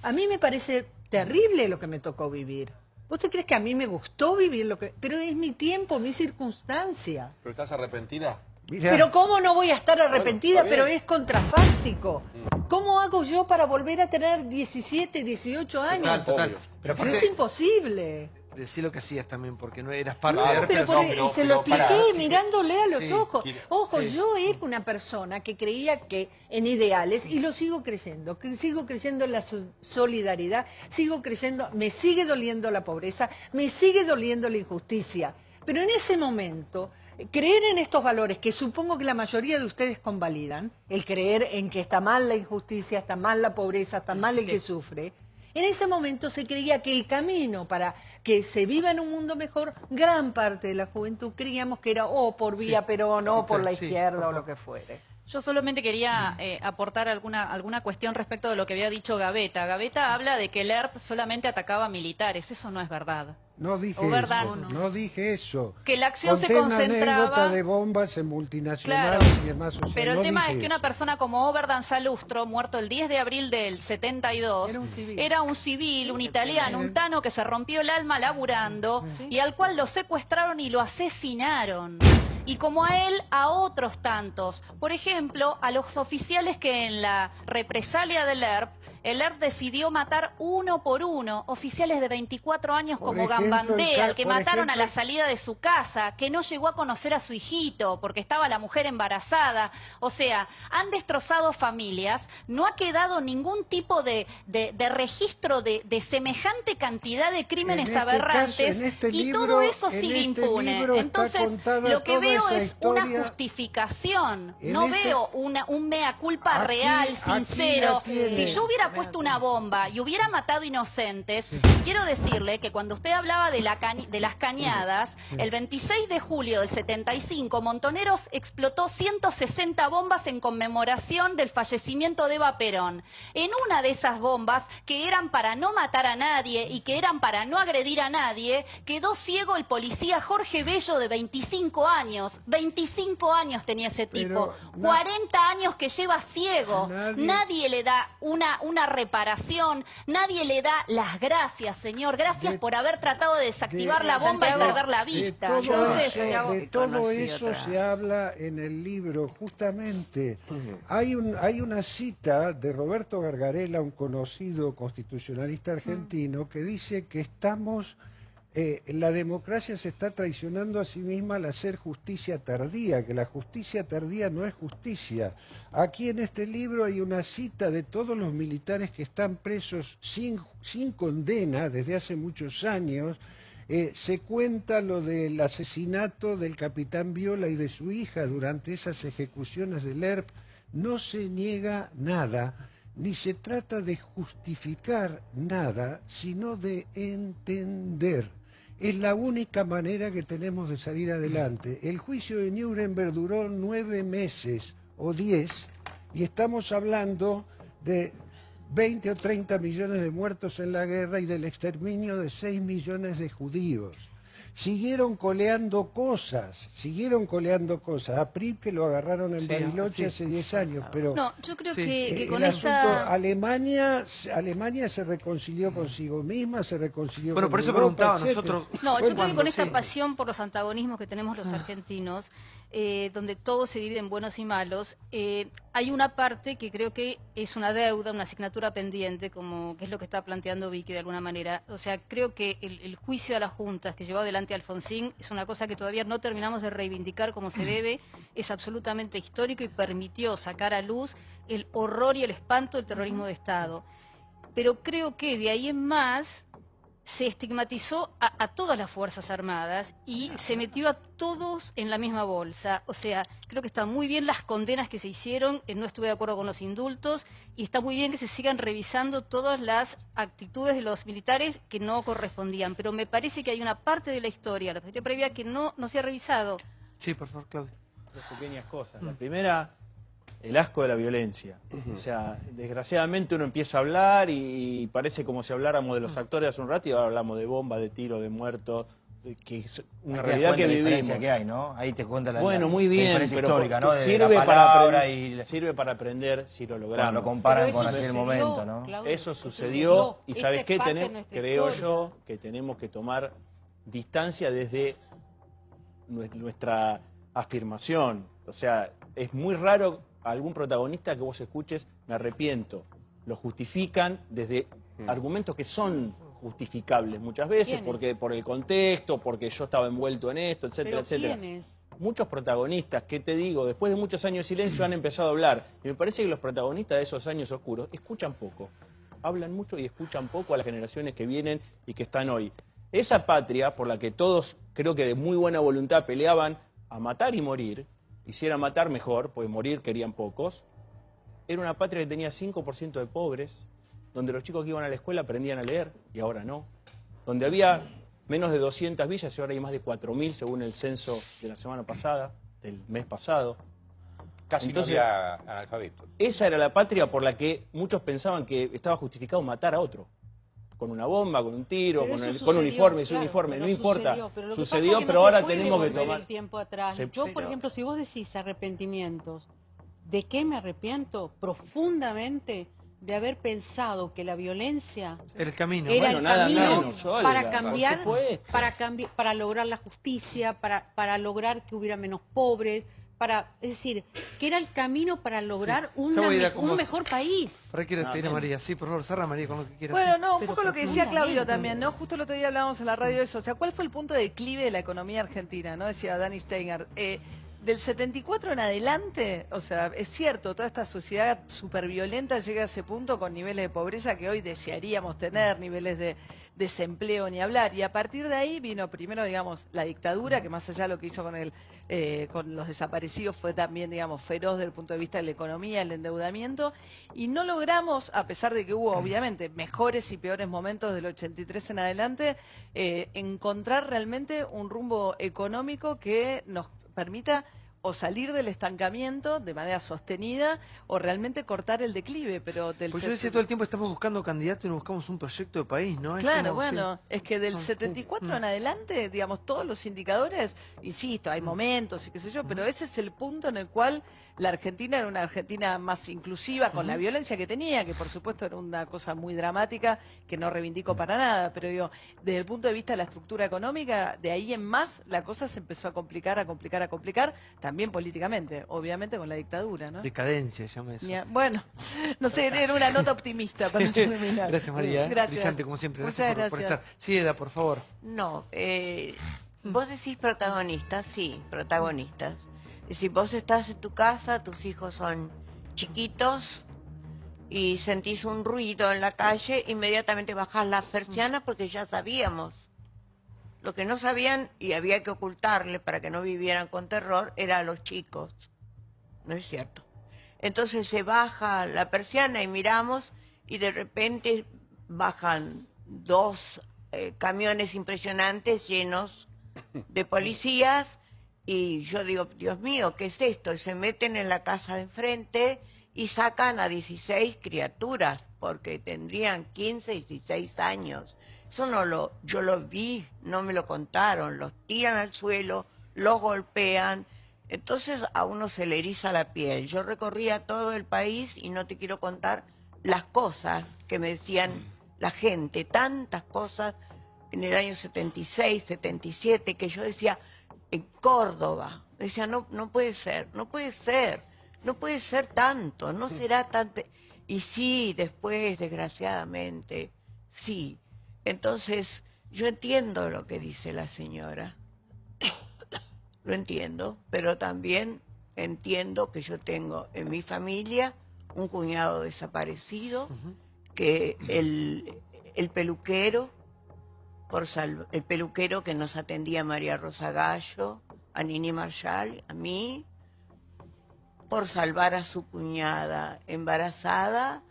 A mí me parece terrible lo que me tocó vivir. ¿Vos te crees que a mí me gustó vivir lo que...? Pero es mi tiempo, mi circunstancia. ¿Pero estás arrepentida? Mirá, Pero ¿cómo no voy a estar arrepentida? está bien. Pero es contrafáctico. ¿Cómo hago yo para volver a tener 17, 18 años? Total. Obvio. Pero Es imposible. decí lo que hacías también, porque no eras parte Claro, de pero ERP. y se lo expliqué mirándole a los Sí, ojos. Ojo, sí. yo era una persona que creía que en ideales, y lo sigo creyendo, sigo creyendo en la solidaridad, sigo creyendo, me sigue doliendo la pobreza, me sigue doliendo la injusticia. Pero en ese momento, creer en estos valores, que supongo que la mayoría de ustedes convalidan, el creer en que está mal la injusticia, está mal la pobreza, está mal el que sufre, en ese momento se creía que el camino para que se viva en un mundo mejor, gran parte de la juventud creíamos que era o por vía Perón o por la izquierda o lo que fuere. Yo solamente quería aportar alguna cuestión respecto de lo que había dicho Gavetta. Gavetta habla de que el ERP solamente atacaba a militares. Eso no es verdad. No dije ¿O verdad? eso, no dije eso. Que la acción se Conté una concentraba... anécdota de bombas en multinacionales Claro, y demás. O sea, pero el no tema dije es que eso. una persona como Oberdan Salustro, muerto el 10 de abril del 72, era un civil, un italiano, un tano que se rompió el alma laburando y al cual lo secuestraron y lo asesinaron. Y como a él, a otros tantos. Por ejemplo, a los oficiales que en la represalia del ERP, el ERP decidió matar uno por uno, oficiales de 24 años como Gambandé, al que mataron a la salida de su casa, que no llegó a conocer a su hijito porque estaba la mujer embarazada. O sea, han destrozado familias, no ha quedado ningún tipo de registro de semejante cantidad de crímenes aberrantes y todo eso sigue impune. Entonces, lo que veo es una justificación, no veo un mea culpa real, sincero. Si yo hubiera puesto una bomba y hubiera matado inocentes, quiero decirle que cuando usted hablaba de las cañadas, el 26 de julio del 75, Montoneros explotó 160 bombas en conmemoración del fallecimiento de Eva Perón. En una de esas bombas, que eran para no matar a nadie y que eran para no agredir a nadie, quedó ciego el policía Jorge Bello de 25 años. 25 años tenía ese tipo. 40 años que lleva ciego. Nadie le da una reparación, nadie le da las gracias, señor. Gracias por haber tratado de desactivar la bomba y perder la vista. De todo eso se habla en el libro, justamente. Hay una cita de Roberto Gargarella, un conocido constitucionalista argentino, que dice que la democracia se está traicionando a sí misma al hacer justicia tardía, que la justicia tardía no es justicia. Aquí en este libro hay una cita de todos los militares que están presos sin condena desde hace muchos años. Se cuenta lo del asesinato del capitán Viola y de su hija durante esas ejecuciones del ERP. No se niega nada, ni se trata de justificar nada, sino de entender. Es la única manera que tenemos de salir adelante. El juicio de Nuremberg duró 9 meses o 10 y estamos hablando de 20 o 30 millones de muertos en la guerra y del exterminio de 6 millones de judíos. Siguieron coleando cosas. A Prip, que lo agarraron en Bariloche hace 10 años, pero no, yo creo que con el asunto, esta... Alemania se reconcilió consigo misma, se reconcilió con por eso Europa, preguntaba etcétera. nosotros. No, yo creo que con esta pasión por los antagonismos que tenemos los argentinos, donde todo se divide en buenos y malos, hay una parte que creo que es una deuda, una asignatura pendiente, como que es lo que está planteando Vicky de alguna manera. O sea, creo que el juicio a las juntas que llevó adelante Alfonsín es una cosa que todavía no terminamos de reivindicar como se debe, es absolutamente histórico y permitió sacar a luz el horror y el espanto del terrorismo de Estado. Pero creo que de ahí en más se estigmatizó a todas las Fuerzas Armadas y se metió a todos en la misma bolsa. O sea, creo que están muy bien las condenas que se hicieron, no estuve de acuerdo con los indultos, y está muy bien que se sigan revisando todas las actitudes de los militares que no correspondían. Pero me parece que hay una parte de la historia previa que no se ha revisado. Sí, por favor, Claudio. Dos pequeñas cosas. La primera, el asco de la violencia. O sea, desgraciadamente uno empieza a hablar y parece como si habláramos de los actores hace un rato y ahora hablamos de bombas, de tiros, de muertos, que es una realidad que vivimos. Que hay, ¿no? Ahí te cuenta la muy bien, diferencia pero histórica, ¿no? sirve para aprender si lo logramos. Cuando lo comparan con aquel momento, ¿no? Claudio, eso sucedió y ¿sabes qué? Creo yo que tenemos que tomar distancia desde nuestra afirmación. O sea, es muy raro algún protagonista que vos escuches, me arrepiento. Lo justifican desde argumentos que son justificables muchas veces, ¿Quiénes? porque por el contexto, porque yo estaba envuelto en esto, etcétera, ¿Pero etcétera. quiénes? Muchos protagonistas, ¿qué te digo? Después de muchos años de silencio han empezado a hablar. Y me parece que los protagonistas de esos años oscuros escuchan poco. Hablan mucho y escuchan poco a las generaciones que vienen y que están hoy. Esa patria por la que todos, creo que de muy buena voluntad, peleaban a matar y morir, quisiera matar mejor, pues morir querían pocos, era una patria que tenía 5% de pobres, donde los chicos que iban a la escuela aprendían a leer y ahora no, donde había menos de 200 villas y ahora hay más de 4.000 según el censo de la semana pasada, del mes pasado. Casi Entonces, no había analfabetos. esa era la patria por la que muchos pensaban que estaba justificado matar a otro. Con una bomba, con un tiro, Pero con, eso con sucedió, uniforme, sin claro, uniforme, pero no importa. Pero lo que Sucedió, pasa es que pero no se ahora puede tenemos que volver tomar... el tiempo atrás. Se- Yo, por ejemplo, si vos decís arrepentimientos, ¿de qué me arrepiento? Profundamente de haber pensado que la violencia El camino. era Bueno, el nada camino menos, Olga, para por cambiar, supuesto. para lograr la justicia, para lograr que hubiera menos pobres, es decir, que era el camino para lograr Ya voy a ir a con un vos. mejor país. Ahora quiero despedir a bien. María. Sí, por favor, cerra María con lo que quieras. Bueno, no, un Pero poco lo que decía Claudio profundamente. también, ¿no? Justo el otro día hablábamos en la radio de eso. O sea, ¿cuál fue el punto de declive de la economía argentina? ¿No? Decía Dani Steiner. Del 74 en adelante, o sea, es cierto, toda esta sociedad superviolenta llega a ese punto con niveles de pobreza que hoy desearíamos tener, niveles de desempleo ni hablar. Y a partir de ahí vino primero, digamos, la dictadura, que más allá de lo que hizo con los desaparecidos fue también, digamos, feroz desde el punto de vista de la economía, el endeudamiento, y no logramos, a pesar de que hubo, obviamente, mejores y peores momentos del 83 en adelante, encontrar realmente un rumbo económico que nos permita o salir del estancamiento de manera sostenida o realmente cortar el declive, pero del Pues yo decía todo el tiempo estamos buscando candidatos y no buscamos un proyecto de país, ¿no? Es Claro, como, bueno, sí. es que del 74 en adelante, digamos, todos los indicadores, insisto, hay momentos y qué sé yo, pero ese es el punto en el cual la Argentina era una Argentina más inclusiva con la violencia que tenía, que por supuesto era una cosa muy dramática, que no reivindico para nada, pero digo, desde el punto de vista de la estructura económica, de ahí en más la cosa se empezó a complicar, también políticamente, obviamente con la dictadura, ¿no? Decadencia, llama eso. Bueno, no sé, era una nota optimista para terminar. Gracias, María. Gracias. Brillante, como siempre. Muchas Gracias por estar. Sí, Eda, por favor. No, vos decís protagonistas, sí, protagonistas. Es decir, vos estás en tu casa, tus hijos son chiquitos y sentís un ruido en la calle, inmediatamente bajás las persianas porque ya sabíamos. Lo que no sabían y había que ocultarle para que no vivieran con terror era a los chicos. ¿No es cierto? Entonces se baja la persiana y miramos y de repente bajan dos camiones impresionantes llenos de policías y yo digo, Dios mío, ¿qué es esto? Y se meten en la casa de enfrente y sacan a 16 criaturas porque tendrían 15, 16 años. Eso yo lo vi, no me lo contaron. Los tiran al suelo, los golpean. Entonces a uno se le eriza la piel. Yo recorría todo el país y no te quiero contar las cosas que me decían la gente, tantas cosas en el año 76, 77, que yo decía, en Córdoba, decía, no puede ser, no puede ser, no puede ser tanto, no será tanto. Y sí, después, desgraciadamente, sí. Entonces, yo entiendo lo que dice la señora, lo entiendo, pero también entiendo que yo tengo en mi familia un cuñado desaparecido, que el peluquero, el peluquero que nos atendía María Rosa Gallo, a Nini Marshall, a mí, por salvar a su cuñada embarazada,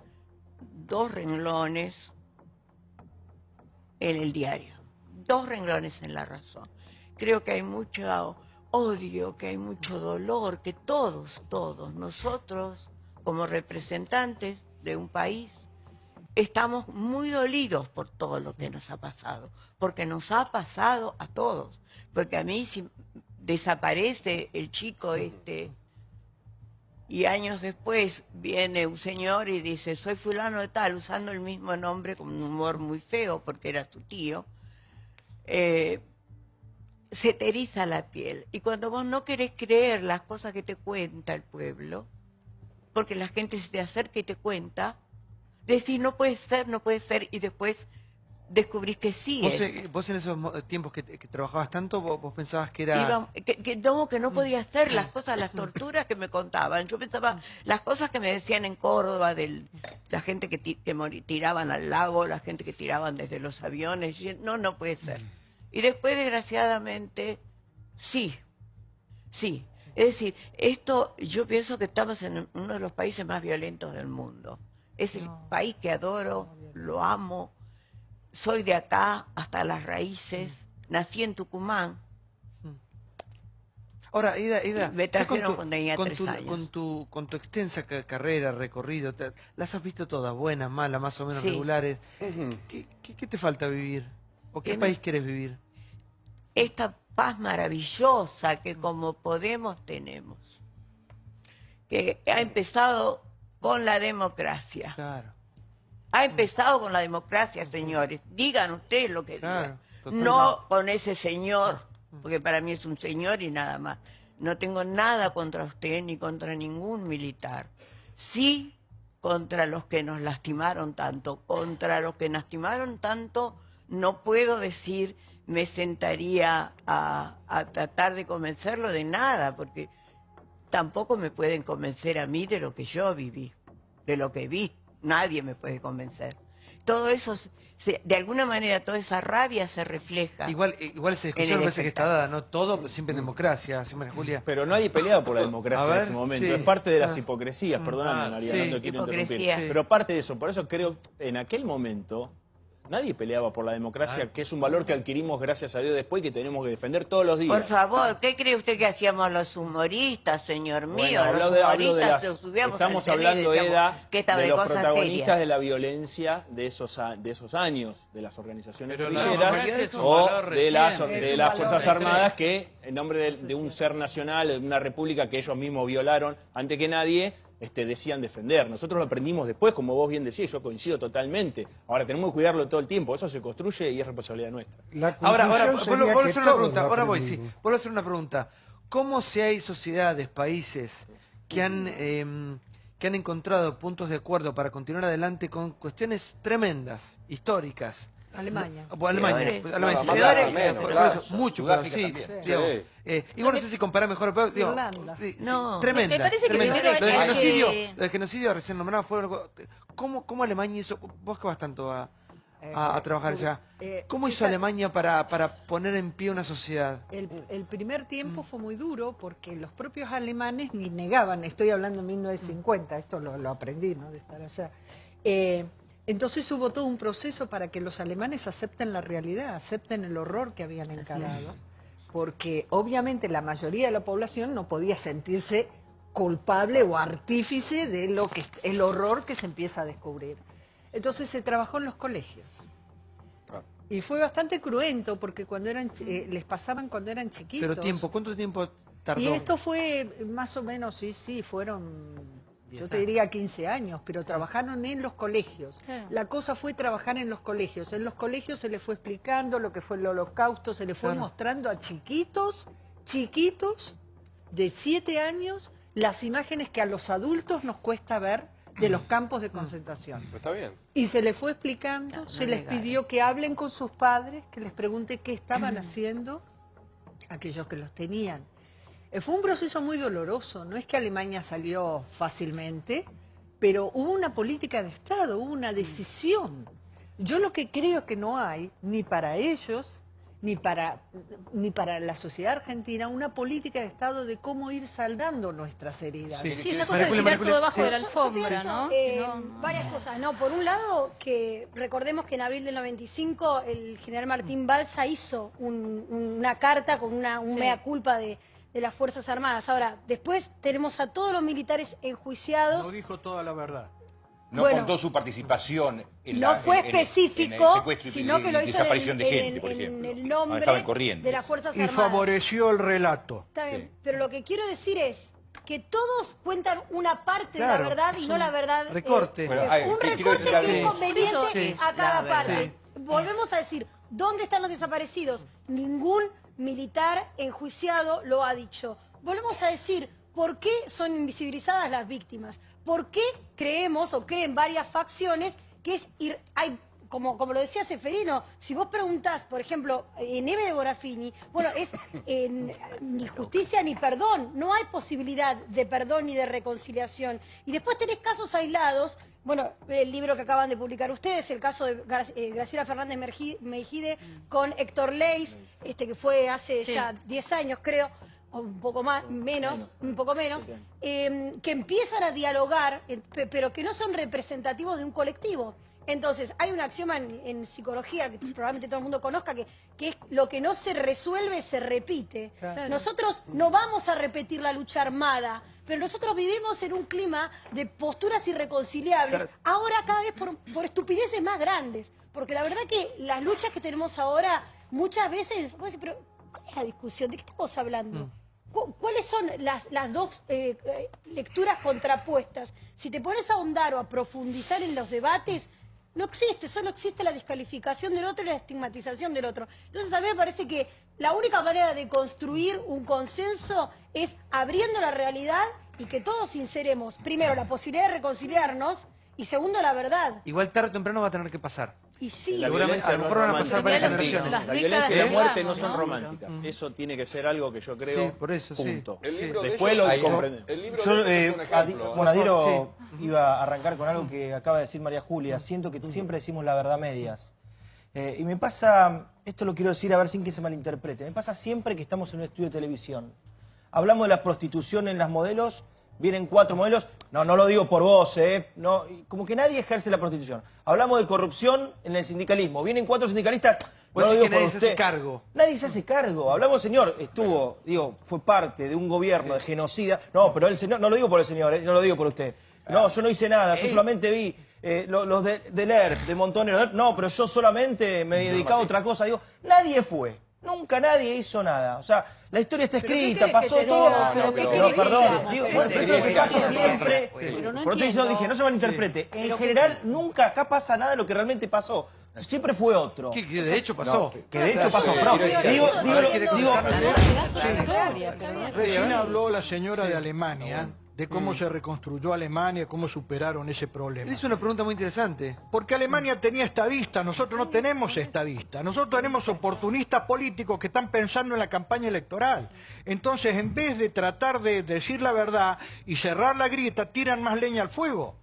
2 renglones en el diario, 2 renglones en La Razón. Creo que hay mucho odio, que hay mucho dolor, que todos nosotros, como representantes de un país, estamos muy dolidos por todo lo que nos ha pasado, porque nos ha pasado a todos. Porque a mí si desaparece el chico y años después viene un señor y dice, soy fulano de tal, usando el mismo nombre con un humor muy feo porque era su tío, se te eriza la piel. Y cuando vos no querés creer las cosas que te cuenta el pueblo, porque la gente se te acerca y te cuenta, decís, no puede ser, y después descubrí que sí ¿Vos en esos tiempos que trabajabas tanto, vos pensabas que era...? que no podía hacer las cosas, las torturas que me contaban. Yo pensaba las cosas que me decían en Córdoba, de la gente que tiraban al lago, la gente que tiraban desde los aviones. No puede ser. Y después, desgraciadamente, sí. Es decir, yo pienso que estamos en uno de los países más violentos del mundo. Es el país que adoro, lo amo. Soy de acá hasta las raíces. Nací en Tucumán. Ahora, Ida, me trajeron cuando tenía 3 años. Con tu extensa carrera, recorrido, las has visto todas, buenas, malas, más o menos regulares. ¿Qué te falta vivir? ¿O qué país querés vivir? Esta paz maravillosa que como Podemos tenemos. Que ha empezado con la democracia. Claro. Ha empezado con la democracia, señores. Digan ustedes lo que digan. No con ese señor, porque para mí es un señor y nada más. No tengo nada contra usted ni contra ningún militar. Sí contra los que nos lastimaron tanto. Contra los que lastimaron tanto no puedo decir, me sentaría a tratar de convencerlo de nada, porque tampoco me pueden convencer a mí de lo que yo viví, de lo que vi. Nadie me puede convencer. Todo eso, de alguna manera, toda esa rabia se refleja. Igual esa discusión parece que está dada, ¿no? Todo siempre en democracia, siempre, Julia. Pero nadie peleaba por la democracia en ese momento. Es parte de las hipocresías, perdóname, María, no te quiero interrumpir. Pero parte de eso, por eso creo, en aquel momento, nadie peleaba por la democracia, que es un valor que adquirimos, gracias a Dios, después y que tenemos que defender todos los días. Por favor, ¿qué cree usted que hacíamos los humoristas, señor mío? Bueno, los humoristas los subíamos estamos al hablando, Eda, de los protagonistas serias. de la violencia de esos años, de las organizaciones Pero guerrilleras o de las Fuerzas Armadas que, en nombre de un ser nacional, de una república que ellos mismos violaron antes que nadie, decían defender. Nosotros lo aprendimos después, como vos bien decís, yo coincido totalmente. Ahora tenemos que cuidarlo todo el tiempo, eso se construye y es responsabilidad nuestra. Ahora, vuelvo a hacer una pregunta, vuelvo a hacer una pregunta. ¿Cómo si hay sociedades, países que han encontrado puntos de acuerdo para continuar adelante con cuestiones tremendas, históricas? Alemania. Mucho peor, sí. Y bueno, no sé si comparar mejor o peor. Tremenda. Me parece que primero el genocidio recién nombrado fue... ¿Cómo Alemania hizo? Vos que vas tanto a trabajar allá. ¿Cómo hizo Alemania para poner en pie una sociedad? El primer tiempo fue muy duro porque los propios alemanes ni negaban, estoy hablando de 1950, esto lo aprendí, ¿no?, de estar allá. Entonces hubo todo un proceso para que los alemanes acepten la realidad, acepten el horror que habían encarado, porque obviamente la mayoría de la población no podía sentirse culpable o artífice de el horror que se empieza a descubrir. Entonces se trabajó en los colegios. Y fue bastante cruento porque cuando les pasaban cuando eran chiquitos. Pero ¿cuánto tiempo tardó? Y esto fue más o menos, sí, fueron... Yo te diría 15 años, pero trabajaron en los colegios. La cosa fue trabajar en los colegios. En los colegios se les fue explicando lo que fue el Holocausto, se les fue mostrando a chiquitos de 7 años, las imágenes que a los adultos nos cuesta ver de los campos de concentración. Está bien. Y se les fue explicando, se les pidió que hablen con sus padres, que les pregunte qué estaban haciendo aquellos que los tenían. Fue un proceso muy doloroso, no es que Alemania salió fácilmente, pero hubo una política de Estado, hubo una decisión. Yo lo que creo que no hay, ni para ellos, ni para la sociedad argentina, una política de Estado de cómo ir saldando nuestras heridas. Sí, una cosa de tirar todo debajo de la alfombra, ¿no? Varias cosas, ¿no? Por un lado, que recordemos que en abril del 95 el general Martín Balsa hizo una carta con un mea culpa de las Fuerzas Armadas. Ahora, después tenemos a todos los militares enjuiciados. No dijo toda la verdad. No contó su participación en no fue específico, en el secuestro sino que lo hizo desaparición de gente, por ejemplo. En el nombre de las Fuerzas Armadas. Y favoreció el relato. Está bien, pero lo que quiero decir es que todos cuentan una parte de la verdad y no la verdad. Recorte. Un recorte inconveniente a cada parte. Volvemos a decir, ¿dónde están los desaparecidos? Ningún militar enjuiciado lo ha dicho. Volvemos a decir, ¿por qué son invisibilizadas las víctimas? ¿Por qué creemos o creen varias facciones que como lo decía Seferino, si vos preguntás, por ejemplo, Neve de Borafini, bueno, es ni justicia ni perdón, no hay posibilidad de perdón ni de reconciliación. Y después tenés casos aislados, bueno, el libro que acaban de publicar ustedes, el caso de Graciela Fernández Mejide con Héctor Leis, que fue hace ya 10 años, creo, o un poco más, un poco menos, que empiezan a dialogar, pero que no son representativos de un colectivo. Entonces, hay un axioma en psicología que probablemente todo el mundo conozca, que es lo que no se resuelve se repite. Claro. Nosotros no vamos a repetir la lucha armada, pero nosotros vivimos en un clima de posturas irreconciliables, ahora cada vez por estupideces más grandes. Porque la verdad que las luchas que tenemos ahora, muchas veces, pero ¿cuál es la discusión? ¿De qué estamos hablando? ¿Cuáles son las dos lecturas contrapuestas? Si te pones a ahondar o a profundizar en los debates, no existe, solo existe la descalificación del otro y la estigmatización del otro. Entonces a mí me parece que la única manera de construir un consenso es abriendo la realidad y que todos inseremos, primero, la posibilidad de reconciliarnos y segundo, la verdad. Igual tarde o temprano va a tener que pasar. Y sí, la violencia a lo mejor van a pasar varias generaciones. La violencia y la muerte no son románticas. Eso tiene que ser algo que yo creo. Sí, por eso, punto. El libro después de ellos, lo comprendemos. El libro de ellos es un ejemplo. Bueno, Adiero iba a arrancar con algo que acaba de decir María Julia. Siento que siempre decimos la verdad medias. Y me pasa, esto lo quiero decir a ver sin que se malinterprete, me pasa siempre que estamos en un estudio de televisión. Hablamos de la prostitución en las modelos, vienen 4 modelos, no lo digo por vos, no, como que nadie ejerce la prostitución. Hablamos de corrupción en el sindicalismo, vienen 4 sindicalistas, pues no lo digo que nadie por se usted. hace cargo. Nadie se hace cargo. Hablamos, señor, fue parte de un gobierno de genocida. No, pero el señor, no lo digo por el señor, no lo digo por usted. No, yo no hice nada, yo solamente vi los del ERP, de Montonero. No, pero yo solamente me he dedicado a otra cosa. Digo, nadie fue. Nunca nadie hizo nada. O sea, la historia está escrita, pasó todo. No, perdón. Digo, bueno, pero eso es lo que pasa siempre. Por otro lado dije, no se malinterprete. En general, nunca acá pasa nada de lo que realmente pasó. Siempre fue otro. Que de hecho pasó. Que de hecho pasó. Recién habló la señora de Alemania, de cómo se reconstruyó Alemania, cómo superaron ese problema. Es una pregunta muy interesante. Porque Alemania tenía estadistas, nosotros no tenemos estadistas. Nosotros tenemos oportunistas políticos que están pensando en la campaña electoral. Entonces, en vez de tratar de decir la verdad y cerrar la grieta, tiran más leña al fuego.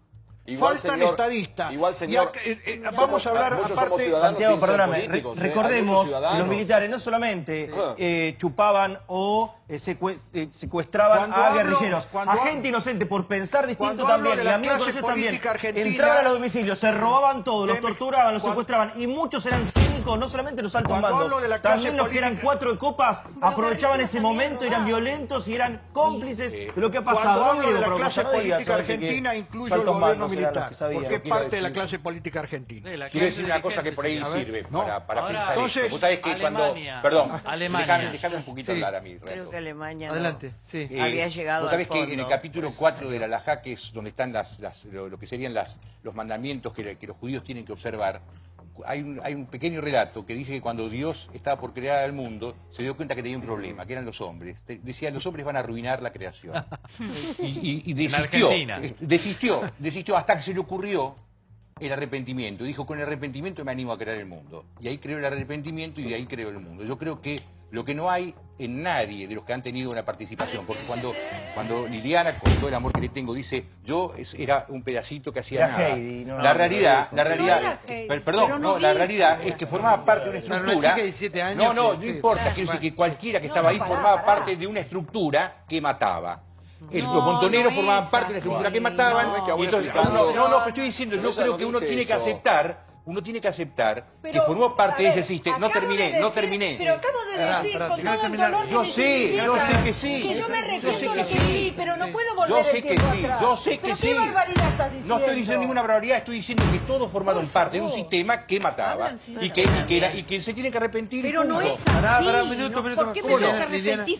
Faltan estadistas. Igual, señor, vamos a hablar aparte. Santiago, perdóname, recordemos, los militares no solamente chupaban o secuestraban a guerrilleros, a gente inocente por pensar distinto también, y a mí me conoció también. Entraban a los domicilios, se robaban todo, los torturaban, los secuestraban, y muchos eran cínicos, no solamente los altos mandos, también los que eran 4 de copas aprovechaban ese momento, eran violentos y eran cómplices de lo que ha pasado. Cuando hablo de la clase política argentina, incluyo el gobierno militar, porque es parte de la clase política argentina. Quiero decir una cosa que por ahí sirve para pensar entonces, esto. Vos sabés que perdón, Alemania. dejame un poquito hablar a mí. Creo que Alemania Adelante, había llegado vos sabés al fondo. que en el capítulo 4 de la Alajá, que es donde están lo que serían los mandamientos que los judíos tienen que observar, hay un pequeño relato que dice que cuando Dios estaba por crear el mundo, se dio cuenta que tenía un problema, que eran los hombres. Decía, los hombres van a arruinar la creación. Y desistió hasta que se le ocurrió el arrepentimiento. Dijo, con el arrepentimiento me animo a crear el mundo. Y ahí creó el arrepentimiento y de ahí creó el mundo. Yo creo que lo que no hay en nadie de los que han tenido una participación, porque cuando Liliana, con todo el amor que le tengo, dice, yo era un pedacito que hacía nada. Heidi, la realidad es que formaba parte de una estructura. No importa, quiero decir que cualquiera que estaba ahí formaba parte de una estructura que mataba. Los montoneros formaban parte de una estructura que mataban. Pero estoy diciendo, yo creo que uno tiene que aceptar. Uno tiene que aceptar que formó parte de ese sistema. No terminé. Pero acabo de decir con todo el dolor yo sé que sí. Que yo me arrepiento de lo que vi, pero no puedo volver el tiempo atrás. Yo sé que sí. ¿Qué barbaridad estás diciendo? No estoy diciendo ninguna barbaridad, estoy diciendo que todos formaron parte de un sistema que mataba y que se tiene que arrepentir. Pero no es así. ¿Por qué me tengo que arrepentir?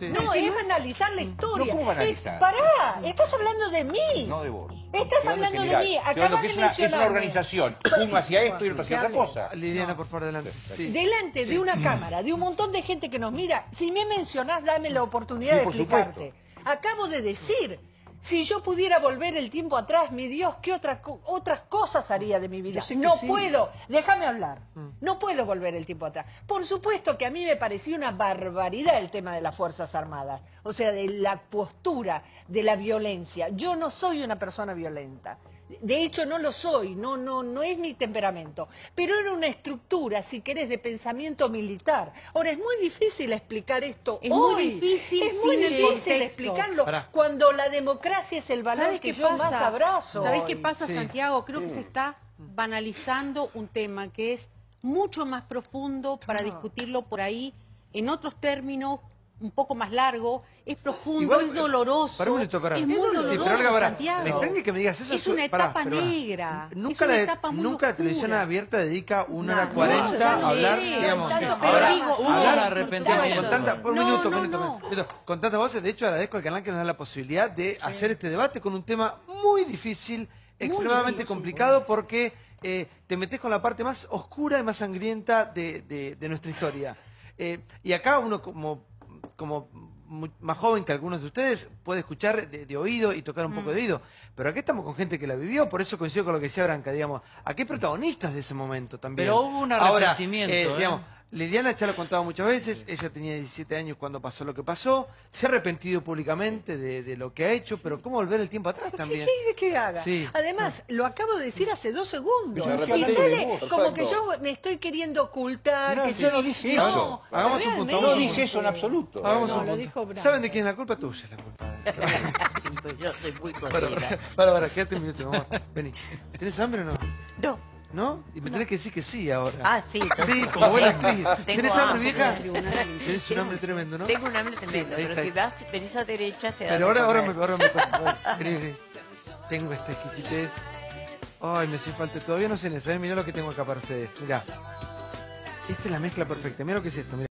No, es analizar la historia. ¿Cómo analizar? Pará, estás hablando de mí. No de vos. Estás hablando de mí. Acabas de mencionarme. Es una organización. Uno hacía esto y otro hacía otra cosa. Liliana, por favor, adelante. Delante de una cámara, de un montón de gente que nos mira, si me mencionás, dame la oportunidad de explicarte. Acabo de decir, Si yo pudiera volver el tiempo atrás, mi Dios, ¿qué otras cosas haría de mi vida? Yo sé que No sí. puedo, déjame hablar, no puedo volver el tiempo atrás. Por supuesto que a mí me parecía una barbaridad el tema de las Fuerzas Armadas, o sea, de la postura, de la violencia. Yo no soy una persona violenta. De hecho, no lo soy, no es mi temperamento. Pero era una estructura, si querés, de pensamiento militar. Ahora, es muy difícil explicar esto Es hoy. muy difícil Es muy sin el difícil contexto. explicarlo Pará. cuando la democracia es el valor ¿Sabés que qué yo pasa? más abrazo. ¿Sabés hoy. qué pasa, Sí. Santiago? Creo que se está banalizando un tema que es mucho más profundo para discutirlo por ahí, en otros términos, un poco más largo, es profundo, Igual, es doloroso, pará un minuto, pará. es muy Sí, doloroso, pero Olga, pará, Santiago. me extraña que me digas eso. Es una Pará, etapa pero pará. negra, Nunca, es una la, etapa muy nunca la televisión oscura. abierta dedica 1 hora No, 40 ya a hablar, sé, digamos, tanto, pero ahora, digo, hablar hubo arrepentimiento. con tanta, un No, minuto, no, minuto, no. minuto, con tantas voces. De hecho, agradezco al canal que nos da la posibilidad de hacer este debate con un tema muy difícil, extremadamente complicado, porque te metes con la parte más oscura y más sangrienta de nuestra historia. Y acá uno como más joven que algunos de ustedes puede escuchar de oído y tocar un poco de oído, pero aquí estamos con gente que la vivió, por eso coincido con lo que decía Branca, digamos, aquí hay protagonistas de ese momento también. Pero hubo un Ahora, arrepentimiento, digamos, Liliana ya lo contaba muchas veces, ella tenía 17 años cuando pasó lo que pasó, se ha arrepentido públicamente de lo que ha hecho, pero ¿cómo volver el tiempo atrás también? ¿Qué quiere que haga? Sí. Además, lo acabo de decir hace 2 segundos. Me Y arrepentí. sale como Perfecto. que yo me estoy queriendo ocultar. No, que yo sí. no dije eso. Hagamos un punto. realmente. hagamos un No dice punto. eso en absoluto. Hagamos No, un lo punto. dijo Branca. ¿Saben de quién es la culpa? Tuya es la culpa. Yo soy muy Para, contenta. quédate un minuto, mamá. Vení. ¿Tenés hambre o no? No. ¿No? Y me tenés que decir que sí ahora. Ah, sí. Sí, como buena actriz. Tengo ¿Tenés hambre, hambre. vieja? Tenés un hambre tremendo, ¿no? Tengo un hambre Sí, tremendo, ahí pero está. si venís a derecha te da Pero de ahora comer. vení, vení. Tengo esta exquisitez. Ay, me hace falta. Todavía no sé, ¿sabes? Mirá lo que tengo acá para ustedes. Mirá. Esta es la mezcla perfecta. Mirá lo que es esto, mirá.